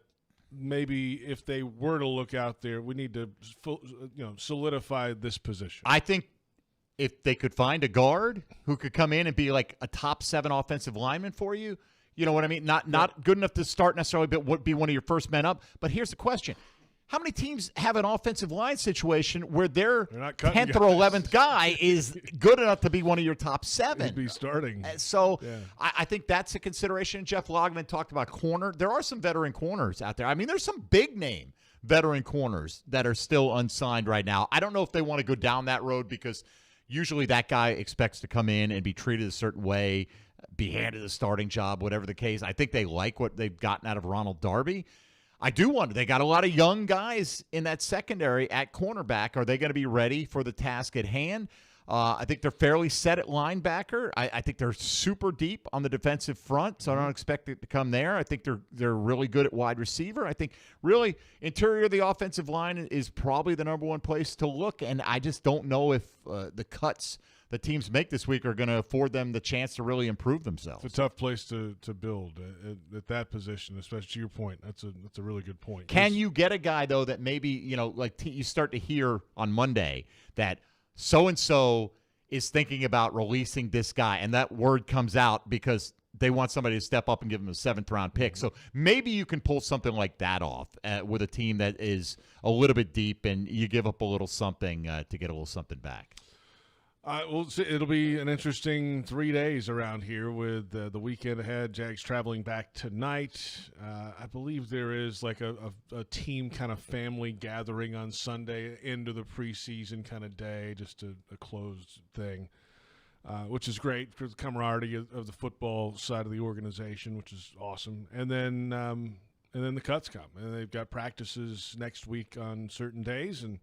maybe if they were to look out there, we need to solidify this position? I think if they could find a guard who could come in and be like a top 7 offensive lineman for you, you know what I mean? Not good enough to start necessarily, but would be one of your first men up. But here's the question. How many teams have an offensive line situation where their 10th or 11th guy is good enough to be one of your top 7? He'd be starting. So I think that's a consideration. Jeff Logman talked about corner. There are some veteran corners out there. There's some big-name veteran corners that are still unsigned right now. I don't know if they want to go down that road because usually that guy expects to come in and be treated a certain way, be handed a starting job, whatever the case. I think they like what they've gotten out of Ronald Darby. I do wonder, they got a lot of young guys in that secondary at cornerback. Are they going to be ready for the task at hand? I think they're fairly set at linebacker. I think they're super deep on the defensive front, so I don't expect it to come there. I think they're really good at wide receiver. I think really interior of the offensive line is probably the number one place to look, and I just don't know if the cuts the teams make this week are going to afford them the chance to really improve themselves. It's a tough place to build at that position, especially to your point. That's a really good point. Can you get a guy, though, that maybe, you start to hear on Monday that so-and-so is thinking about releasing this guy, and that word comes out because they want somebody to step up and give them a 7th-round pick. So maybe you can pull something like that off with a team that is a little bit deep, and you give up a little something to get a little something back. It'll be an interesting 3 days around here with the weekend ahead. Jags traveling back tonight. I believe there is like a team kind of family gathering on Sunday into the preseason kind of day, just a closed thing, which is great for the camaraderie of the football side of the organization, which is awesome. And then the cuts come, and they've got practices next week on certain days, and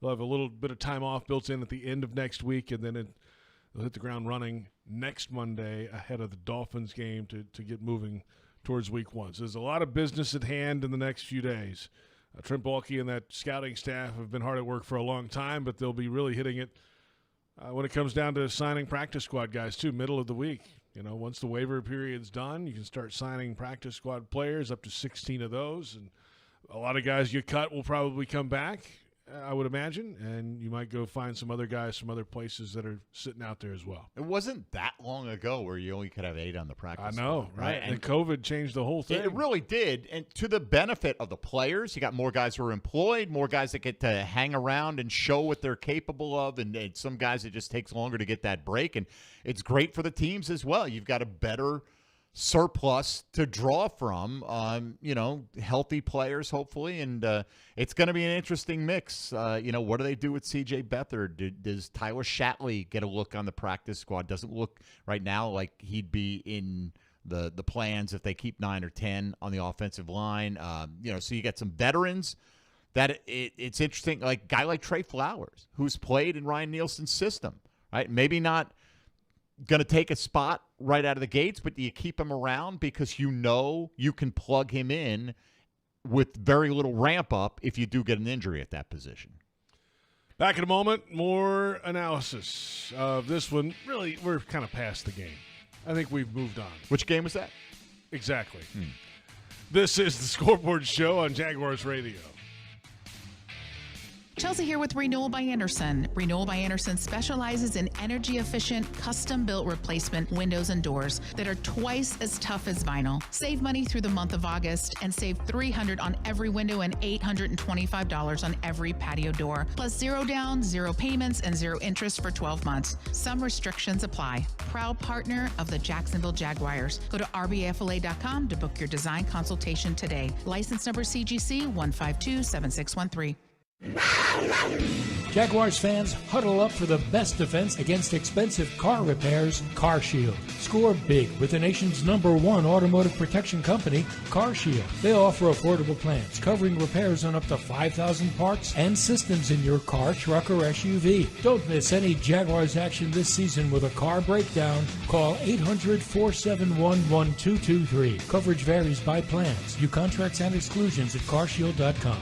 they'll have a little bit of time off built in at the end of next week, and then they'll hit the ground running next Monday ahead of the Dolphins game to get moving towards week 1. So there's a lot of business at hand in the next few days. Trent Baalke and that scouting staff have been hard at work for a long time, but they'll be really hitting it when it comes down to signing practice squad guys, too, middle of the week. Once the waiver period's done, you can start signing practice squad players, up to 16 of those, and a lot of guys you cut will probably come back, I would imagine, and you might go find some other guys from other places that are sitting out there as well. It wasn't that long ago where you only could have 8 on the practice squad, right? And COVID changed the whole thing. It really did, and to the benefit of the players. You got more guys who are employed, more guys that get to hang around and show what they're capable of, and some guys it just takes longer to get that break, and it's great for the teams as well. You've got a better surplus to draw from, healthy players, hopefully, and it's going to be an interesting mix. What do they do with C.J. Beathard? Does Tyler Shatley get a look on the practice squad? Doesn't look right now like he'd be in the plans if they keep 9 or 10 on the offensive line. So you got some veterans that it's interesting, like a guy like Trey Flowers, who's played in Ryan Nielsen's system, right? Maybe not going to take a spot right out of the gates, but do you keep him around because you can plug him in with very little ramp up if you do get an injury at that position? Back in a moment, more analysis of this one. Really, we're kind of past the game. I think we've moved on. Which game was that? Exactly. This is the Scoreboard Show on Jaguars Radio. Chelsea here with Renewal by Anderson. Renewal by Anderson specializes in energy-efficient, custom-built replacement windows and doors that are twice as tough as vinyl. Save money through the month of August and save $300 on every window and $825 on every patio door. Plus 0 down, 0 payments, and 0 interest for 12 months. Some restrictions apply. Proud partner of the Jacksonville Jaguars. Go to rbfla.com to book your design consultation today. License number CGC 1527613. Jaguars fans, huddle up for the best defense against expensive car repairs, CarShield. Score big with the nation's #1 automotive protection company, CarShield. They offer affordable plans covering repairs on up to 5,000 parts and systems in your car, truck, or SUV. Don't miss any Jaguars action this season with a car breakdown. Call 800-471-1223. Coverage varies by plans. View contracts and exclusions at carshield.com.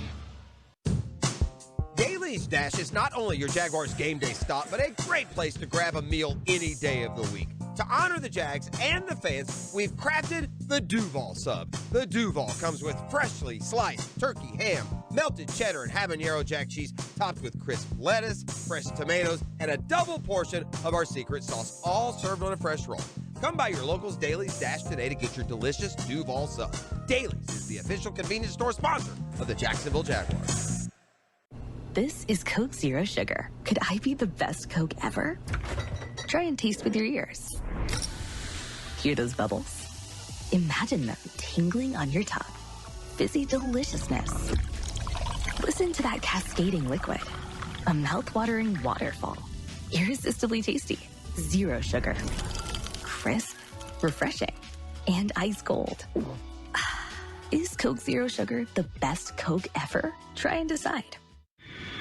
Daly's Dash is not only your Jaguars game day stop, but a great place to grab a meal any day of the week. To honor the Jags and the fans, we've crafted the Duval Sub. The Duval comes with freshly sliced turkey, ham, melted cheddar, and habanero jack cheese, topped with crisp lettuce, fresh tomatoes, and a double portion of our secret sauce, all served on a fresh roll. Come by your local's Daly's Dash today to get your delicious Duval Sub. Daly's is the official convenience store sponsor of the Jacksonville Jaguars. This is Coke Zero Sugar. Could I be the best Coke ever? Try and taste with your ears. Hear those bubbles? Imagine them tingling on your tongue. Fizzy deliciousness. Listen to that cascading liquid. A mouth-watering waterfall. Irresistibly tasty. Zero sugar. Crisp, refreshing, and ice cold. Is Coke Zero Sugar the best Coke ever? Try and decide.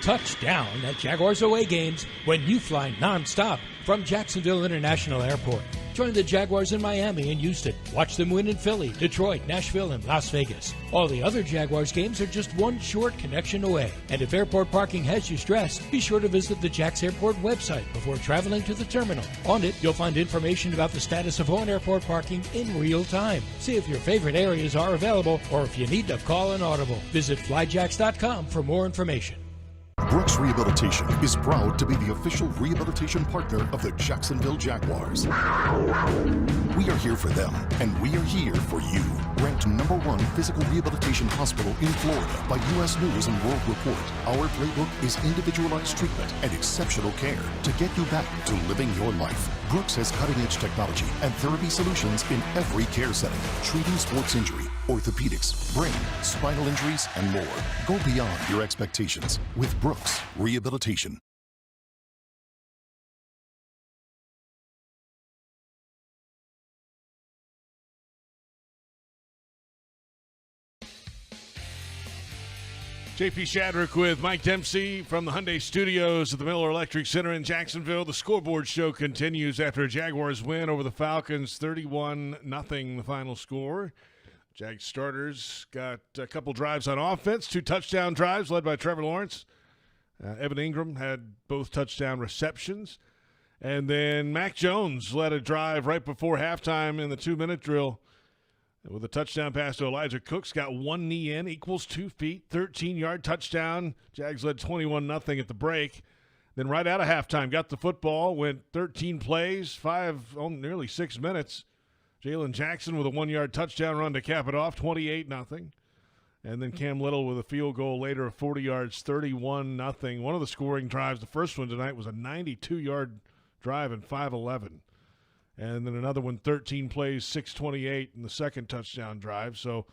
Touchdown at Jaguars away games when you fly nonstop from Jacksonville International Airport. Join the Jaguars in Miami and Houston. Watch them win in Philly, Detroit, Nashville, and Las Vegas. All the other Jaguars games are just one short connection away. And if airport parking has you stressed, be sure to visit the Jax Airport website before traveling to the terminal. On it, you'll find information about the status of on-airport parking in real time. See if your favorite areas are available or if you need to call an audible. Visit flyjax.com for more information. Brooks Rehabilitation is proud to be the official rehabilitation partner of the Jacksonville Jaguars. We are here for them, and we are here for you. Ranked #1 physical rehabilitation hospital in Florida by U.S. News and World Report, our playbook is individualized treatment and exceptional care to get you back to living your life. Brooks has cutting-edge technology and therapy solutions in every care setting, treating sports injury, orthopedics, brain, spinal injuries, and more. Go beyond your expectations with Brooks Rehabilitation. JP Shadrick with Mike Dempsey from the Hyundai Studios at the Miller Electric Center in Jacksonville. The Scoreboard Show continues after a Jaguars win over the Falcons, 31-0 the final score. Jags starters got a couple drives on offense, 2 touchdown drives led by Trevor Lawrence. Evan Ingram had both touchdown receptions. And then Mac Jones led a drive right before halftime in the 2-minute drill with a touchdown pass to Elijah Cooks. Got one knee in, equals 2 feet, 13-yard touchdown. Jags led 21-0 at the break. Then right out of halftime, got the football, went 13 plays, nearly 6 minutes. Jalen Jackson with a 1-yard touchdown run to cap it off, 28-0. And then Cam Little with a field goal later of 40 yards, 31-0. One of the scoring drives, the first one tonight, was a 92-yard drive in 5:11. And then another one, 13 plays, 6:28 in the second touchdown drive. So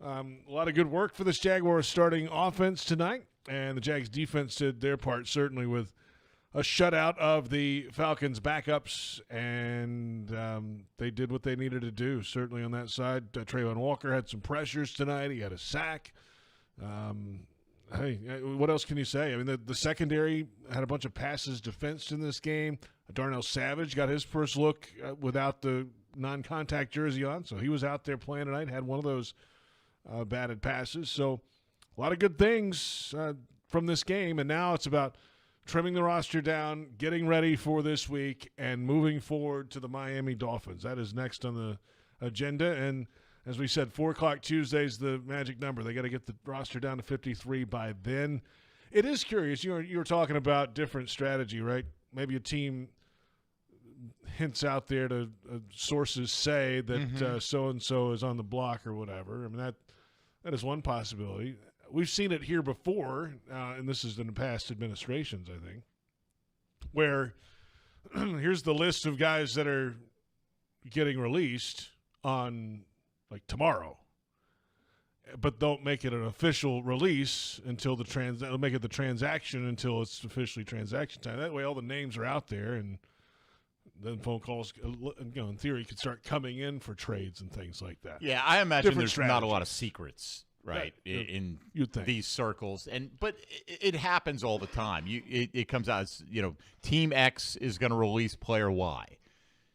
a lot of good work for this Jaguars starting offense tonight. And the Jags defense did their part, certainly, with a shutout of the Falcons' backups. And they did what they needed to do, certainly on that side. Trayvon Walker had some pressures tonight. He had a sack. Hey, what else can you say? I mean, the secondary had a bunch of passes defensed in this game. Darnell Savage got his first look without the non-contact jersey on, so he was out there playing tonight, had one of those batted passes. So a lot of good things from this game, and now it's about trimming the roster down, getting ready for this week, and moving forward to the Miami Dolphins. That is next on the agenda, and as we said, 4 o'clock Tuesday is the magic number. They got to get the roster down to 53 by then. It is curious. You were talking about different strategy, right? Maybe a team hints out there to sources say that so-and-so is on the block or whatever. I mean, that is one possibility. We've seen it here before, and this is in the past administrations, I think, where here's the list of guys that are getting released on – like tomorrow, but don't make it an official release until they'll make it the transaction until it's officially transaction time. That way all the names are out there, and then phone calls, in theory, could start coming in for trades and things like that. Yeah, I imagine Different there's not a lot of secrets, right, in these circles. But it happens all the time. It comes out as, Team X is going to release player Y.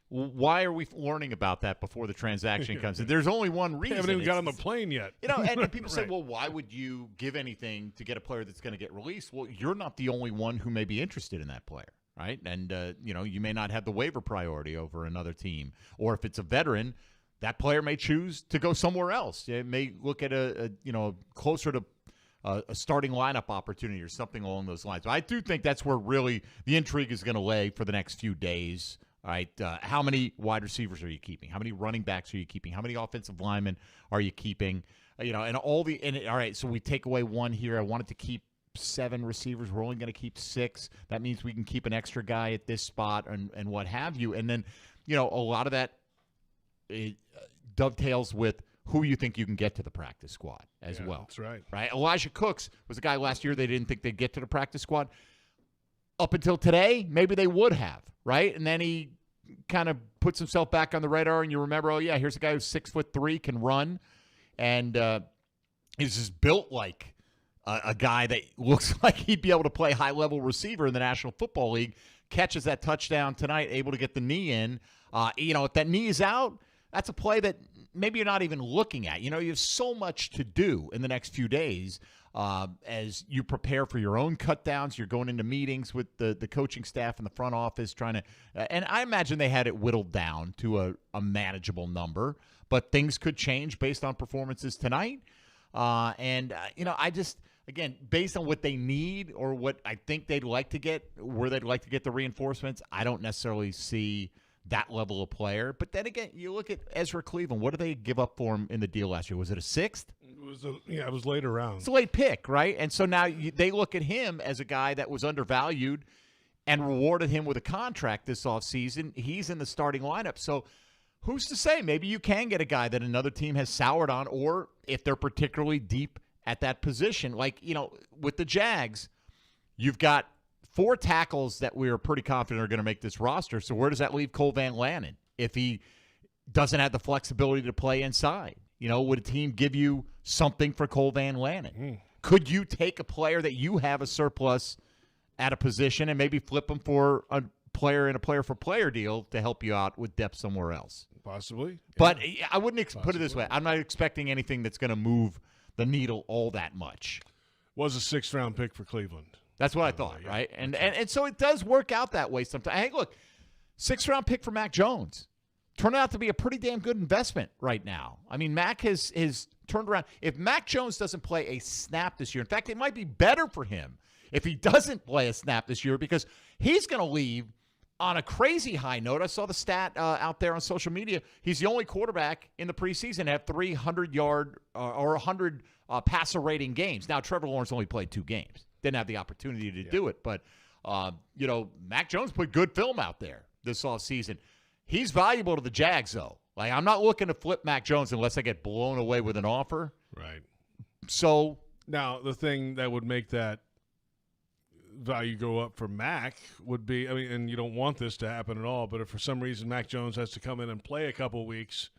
Why are we learning about that before the transaction comes in? There's only one reason. They haven't even got on the plane yyet. And people say, well, why would you give anything to get a player that's going to get released? Well, you're not the only one who may be interested in that player, right? And, you may not have the waiver priority over another team. Or if it's a veteran, that player may choose to go somewhere else. It may look at a closer to a starting lineup opportunity or something along those lines. But I do think that's where really the intrigue is going to lay for the next few days. All right, how many wide receivers are you keeping? How many running backs are you keeping? How many offensive linemen are you keeping? All right, so we take away one here. I wanted to keep 7 receivers. We're only going to keep 6. That means we can keep an extra guy at this spot and what have you. And then, a lot of that dovetails with who you think you can get to the practice squad as well. That's right. Right? Elijah Cooks was a guy last year they didn't think they'd get to the practice squad. Up until today, maybe they would have, right? And then he kind of puts himself back on the radar, and you remember, oh, yeah, here's a guy who's 6'3", can run, and is just built like a guy that looks like he'd be able to play high-level receiver in the National Football League. catches that touchdown tonight, able to get the knee in. If that knee is out, that's a play that maybe you're not even looking at. You have so much to do in the next few days as you prepare for your own cut downs. You're going into meetings with the coaching staff and the front office trying to and I imagine they had it whittled down to a manageable number, but things could change based on performances tonight. I just, again, based on what they need or what I think they'd like to get, where they'd like to get the reinforcements, I don't necessarily see that level of player. But then again, you look at Ezra Cleveland. What did they give up for him in the deal last year? Was it a sixth? It was later round. It's a late pick, right? And so now they look at him as a guy that was undervalued and rewarded him with a contract this offseason. He's in the starting lineup. So who's to say? Maybe you can get a guy that another team has soured on, or if they're particularly deep at that position. Like, with the Jags, you've got 4 tackles that we are pretty confident are going to make this roster. So where does that leave Cole Van Lanen if he doesn't have the flexibility to play inside? Would a team give you something for Cole Van Lanen? Could you take a player that you have a surplus at a position and maybe flip him for a player in a player-for-player deal to help you out with depth somewhere else? Possibly. Yeah. But I wouldn't put it this way. I'm not expecting anything that's going to move the needle all that much. Was a 6th-round pick for Cleveland. That's what I thought, right? And so it does work out that way sometimes. Hey, look, 6th-round pick for Mac Jones. Turned out to be a pretty damn good investment right now. I mean, Mac has turned around. If Mac Jones doesn't play a snap this year, in fact, it might be better for him if he doesn't play a snap this year, because he's going to leave on a crazy high note. I saw the stat out there on social media. He's the only quarterback in the preseason to have 300-yard or 100 passer rating games. Now, Trevor Lawrence only played 2 games. Didn't have the opportunity to do it. But, Mac Jones put good film out there this offseason. He's valuable to the Jags, though. Like, I'm not looking to flip Mac Jones unless I get blown away with an offer. Right. So now the thing that would make that value go up for Mac would be, and you don't want this to happen at all, but if for some reason Mac Jones has to come in and play a couple weeks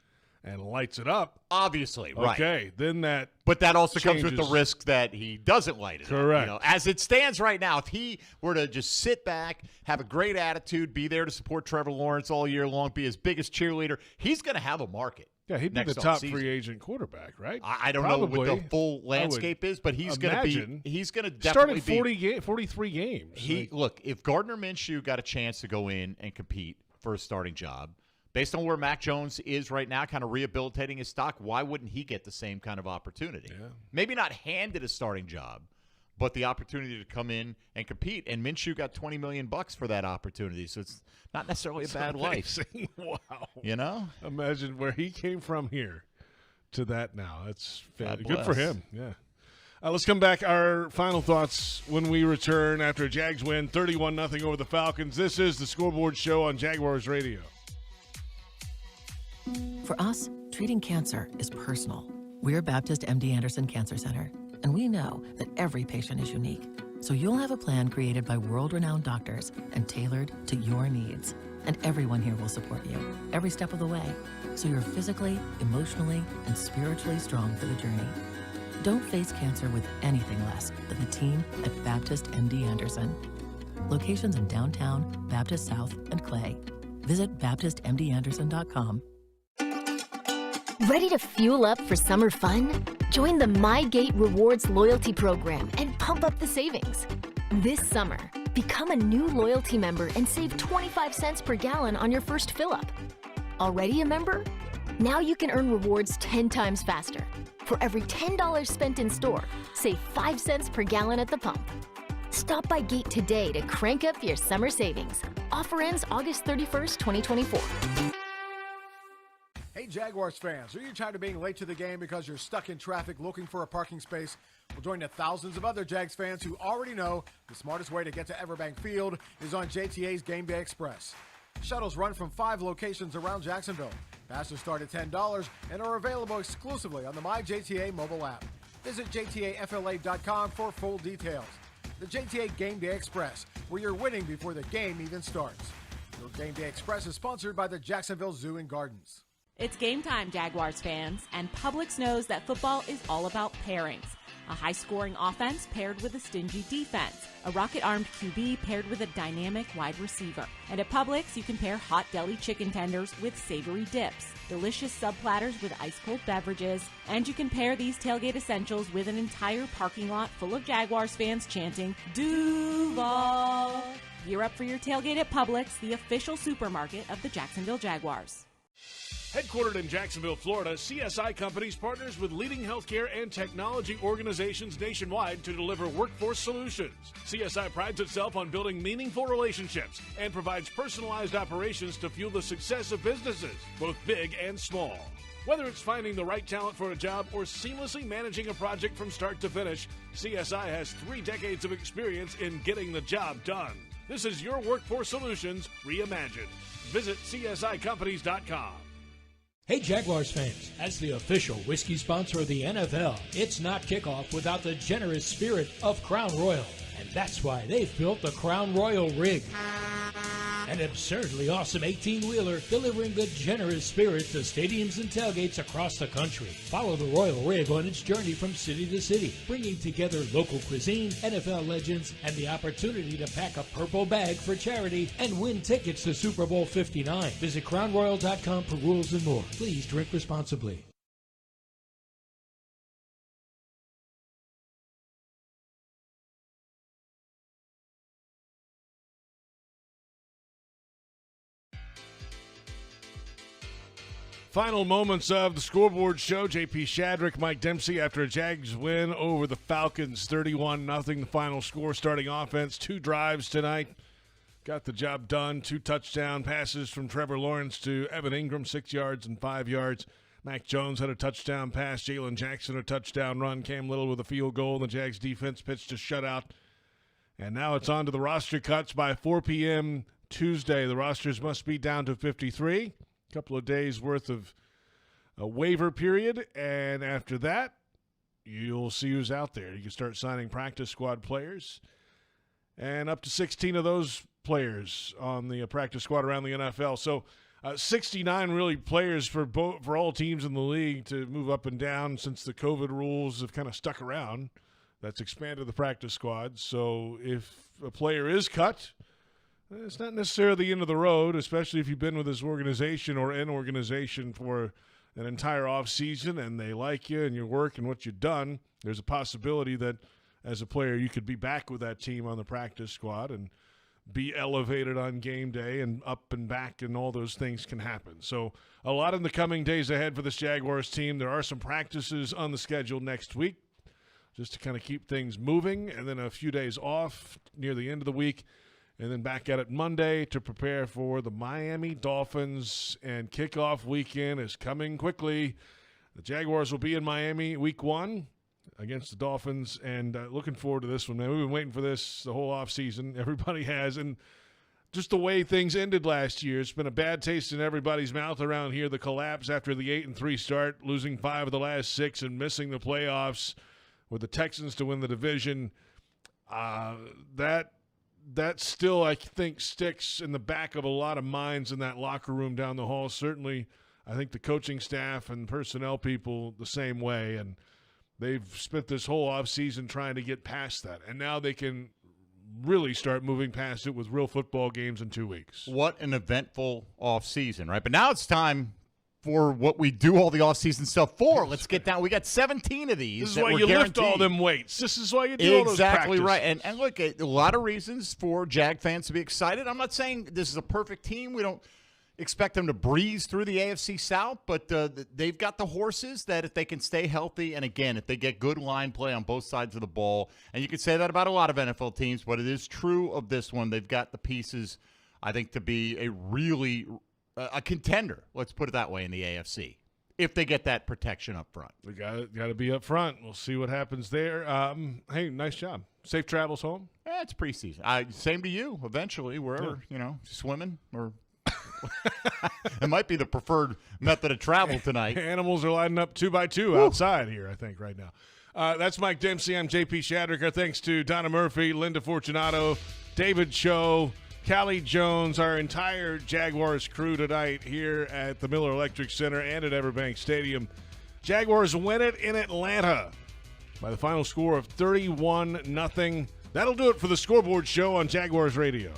and lights it up. Obviously, right. Okay, then that But that also changes. comes with the risk that he doesn't light it Correct. up. As it stands right now, if he were to just sit back, have a great attitude, be there to support Trevor Lawrence all year long, be his biggest cheerleader, he's going to have a market. Yeah, he'd be the top free agent quarterback, right? I don't know what the full landscape is, but he's going to be. He's going to definitely started 43 games. Look, if Gardner Minshew got a chance to go in and compete for a starting job, based on where Mac Jones is right now, kind of rehabilitating his stock, why wouldn't he get the same kind of opportunity? Yeah. Maybe not handed a starting job, but the opportunity to come in and compete. And Minshew got $20 million for that opportunity, so it's not necessarily a bad life. Wow. Imagine where he came from here to that now. That's God good for bless. him. Yeah. Let's come back. Our final thoughts when we return after a Jags win 31-0 over the Falcons. This is the Scoreboard Show on Jaguars Radio. For us, treating cancer is personal. We're Baptist MD Anderson Cancer Center, and we know that every patient is unique. So you'll have a plan created by world-renowned doctors and tailored to your needs. And everyone here will support you every step of the way, so you're physically, emotionally, and spiritually strong for the journey. Don't face cancer with anything less than the team at Baptist MD Anderson. Locations in downtown, Baptist South, and Clay. Visit BaptistMDAnderson.com. Ready to fuel up for summer fun? Join the MyGate Rewards loyalty program and pump up the savings. This summer, become a new loyalty member and save 25 cents per gallon on your first fill-up. Already a member? Now you can earn rewards 10 times faster. For every $10 spent in store, save 5 cents per gallon at the pump. Stop by Gate today to crank up your summer savings. Offer ends August 31st, 2024. Hey, Jaguars fans, are you tired of being late to the game because you're stuck in traffic looking for a parking space? Well, join the thousands of other Jags fans who already know the smartest way to get to Everbank Field is on JTA's Game Day Express. Shuttles run from 5 locations around Jacksonville. Passes start at $10 and are available exclusively on the MyJTA mobile app. Visit JTAFLA.com for full details. The JTA Game Day Express, where you're winning before the game even starts. Your Game Day Express is sponsored by the Jacksonville Zoo and Gardens. It's game time, Jaguars fans, and Publix knows that football is all about pairings. A high-scoring offense paired with a stingy defense. A rocket-armed QB paired with a dynamic wide receiver. And at Publix, you can pair hot deli chicken tenders with savory dips, delicious sub platters with ice-cold beverages, and you can pair these tailgate essentials with an entire parking lot full of Jaguars fans chanting, Duval! Gear up for your tailgate at Publix, the official supermarket of the Jacksonville Jaguars. Headquartered in Jacksonville, Florida, CSI Companies partners with leading healthcare and technology organizations nationwide to deliver workforce solutions. CSI prides itself on building meaningful relationships and provides personalized operations to fuel the success of businesses, both big and small. Whether it's finding the right talent for a job or seamlessly managing a project from start to finish, CSI has 3 decades of experience in getting the job done. This is your workforce solutions reimagined. Visit CSICompanies.com. Hey Jaguars fans, as the official whiskey sponsor of the NFL, it's not kickoff without the generous spirit of Crown Royal. And that's why they've built the Crown Royal Rig. An absurdly awesome 18-wheeler delivering the generous spirit to stadiums and tailgates across the country. Follow the Royal Rig on its journey from city to city, bringing together local cuisine, NFL legends, and the opportunity to pack a purple bag for charity and win tickets to Super Bowl 59. Visit crownroyal.com for rules and more. Please drink responsibly. Final moments of the Scoreboard Show. JP Shadrick, Mike Dempsey after a Jags win over the Falcons, 31-0. The final score. Starting offense, 2 drives tonight. Got the job done. 2 touchdown passes from Trevor Lawrence to Evan Ingram, 6 yards and 5 yards. Mac Jones had a touchdown pass. Jalen Jackson a touchdown run. Cam Little with a field goal. The Jags defense pitched a shutout. And now it's on to the roster cuts by 4 p.m. Tuesday. The rosters must be down to 53. Couple of days worth of a waiver period, and after that, you'll see who's out there. You can start signing practice squad players, and up to 16 of those players on the practice squad around the NFL. So 69 really players for all teams in the league to move up and down since the COVID rules have kind of stuck around. That's expanded the practice squad. So if a player is cut, it's not necessarily the end of the road, especially if you've been with this organization or an organization for an entire offseason and they like you and your work and what you've done. There's a possibility that as a player you could be back with that team on the practice squad and be elevated on game day and up and back, and all those things can happen. So a lot in the coming days ahead for this Jaguars team. There are some practices on the schedule next week just to kind of keep things moving, and then a few days off near the end of the week. And then back at it Monday to prepare for the Miami Dolphins, and kickoff weekend is coming quickly. The Jaguars will be in Miami week 1 against the Dolphins, and looking forward to this one, man. We've been waiting for this the whole offseason. Everybody has, and just the way things ended last year, it's been a bad taste in everybody's mouth around here. The collapse after the 8-3 start, losing 5 of the last 6 and missing the playoffs with the Texans to win the division. That still, I think, sticks in the back of a lot of minds in that locker room down the hall. Certainly, I think the coaching staff and personnel people the same way, and they've spent this whole offseason trying to get past that. And now they can really start moving past it with real football games in 2 weeks. What an eventful offseason, right? But now it's time for what we do all the offseason stuff for. Let's get down. We got 17 of these. This is why you lift all them weights. This is why you do all those practices. Exactly right. And look, a lot of reasons for Jag fans to be excited. I'm not saying this is a perfect team. We don't expect them to breeze through the AFC South, but they've got the horses that if they can stay healthy, and again, if they get good line play on both sides of the ball, and you can say that about a lot of NFL teams, but it is true of this one. They've got the pieces, I think, to be a really a contender, let's put it that way, in the AFC, if they get that protection up front. We got to be up front. We'll see what happens there. Hey, nice job. Safe travels home. Yeah, it's preseason. Same to you, eventually, wherever, swimming or it might be the preferred method of travel tonight. Animals are lining up 2 by 2 outside here, I think, right now. That's Mike Dempsey. I'm JP Shadrick. Our thanks to Donna Murphy, Linda Fortunato, David Cho, Callie Jones, our entire Jaguars crew tonight here at the Miller Electric Center and at Everbank Stadium. Jaguars win it in Atlanta. by the final score of 31-0. That'll do it for the Scoreboard Show on Jaguars Radio.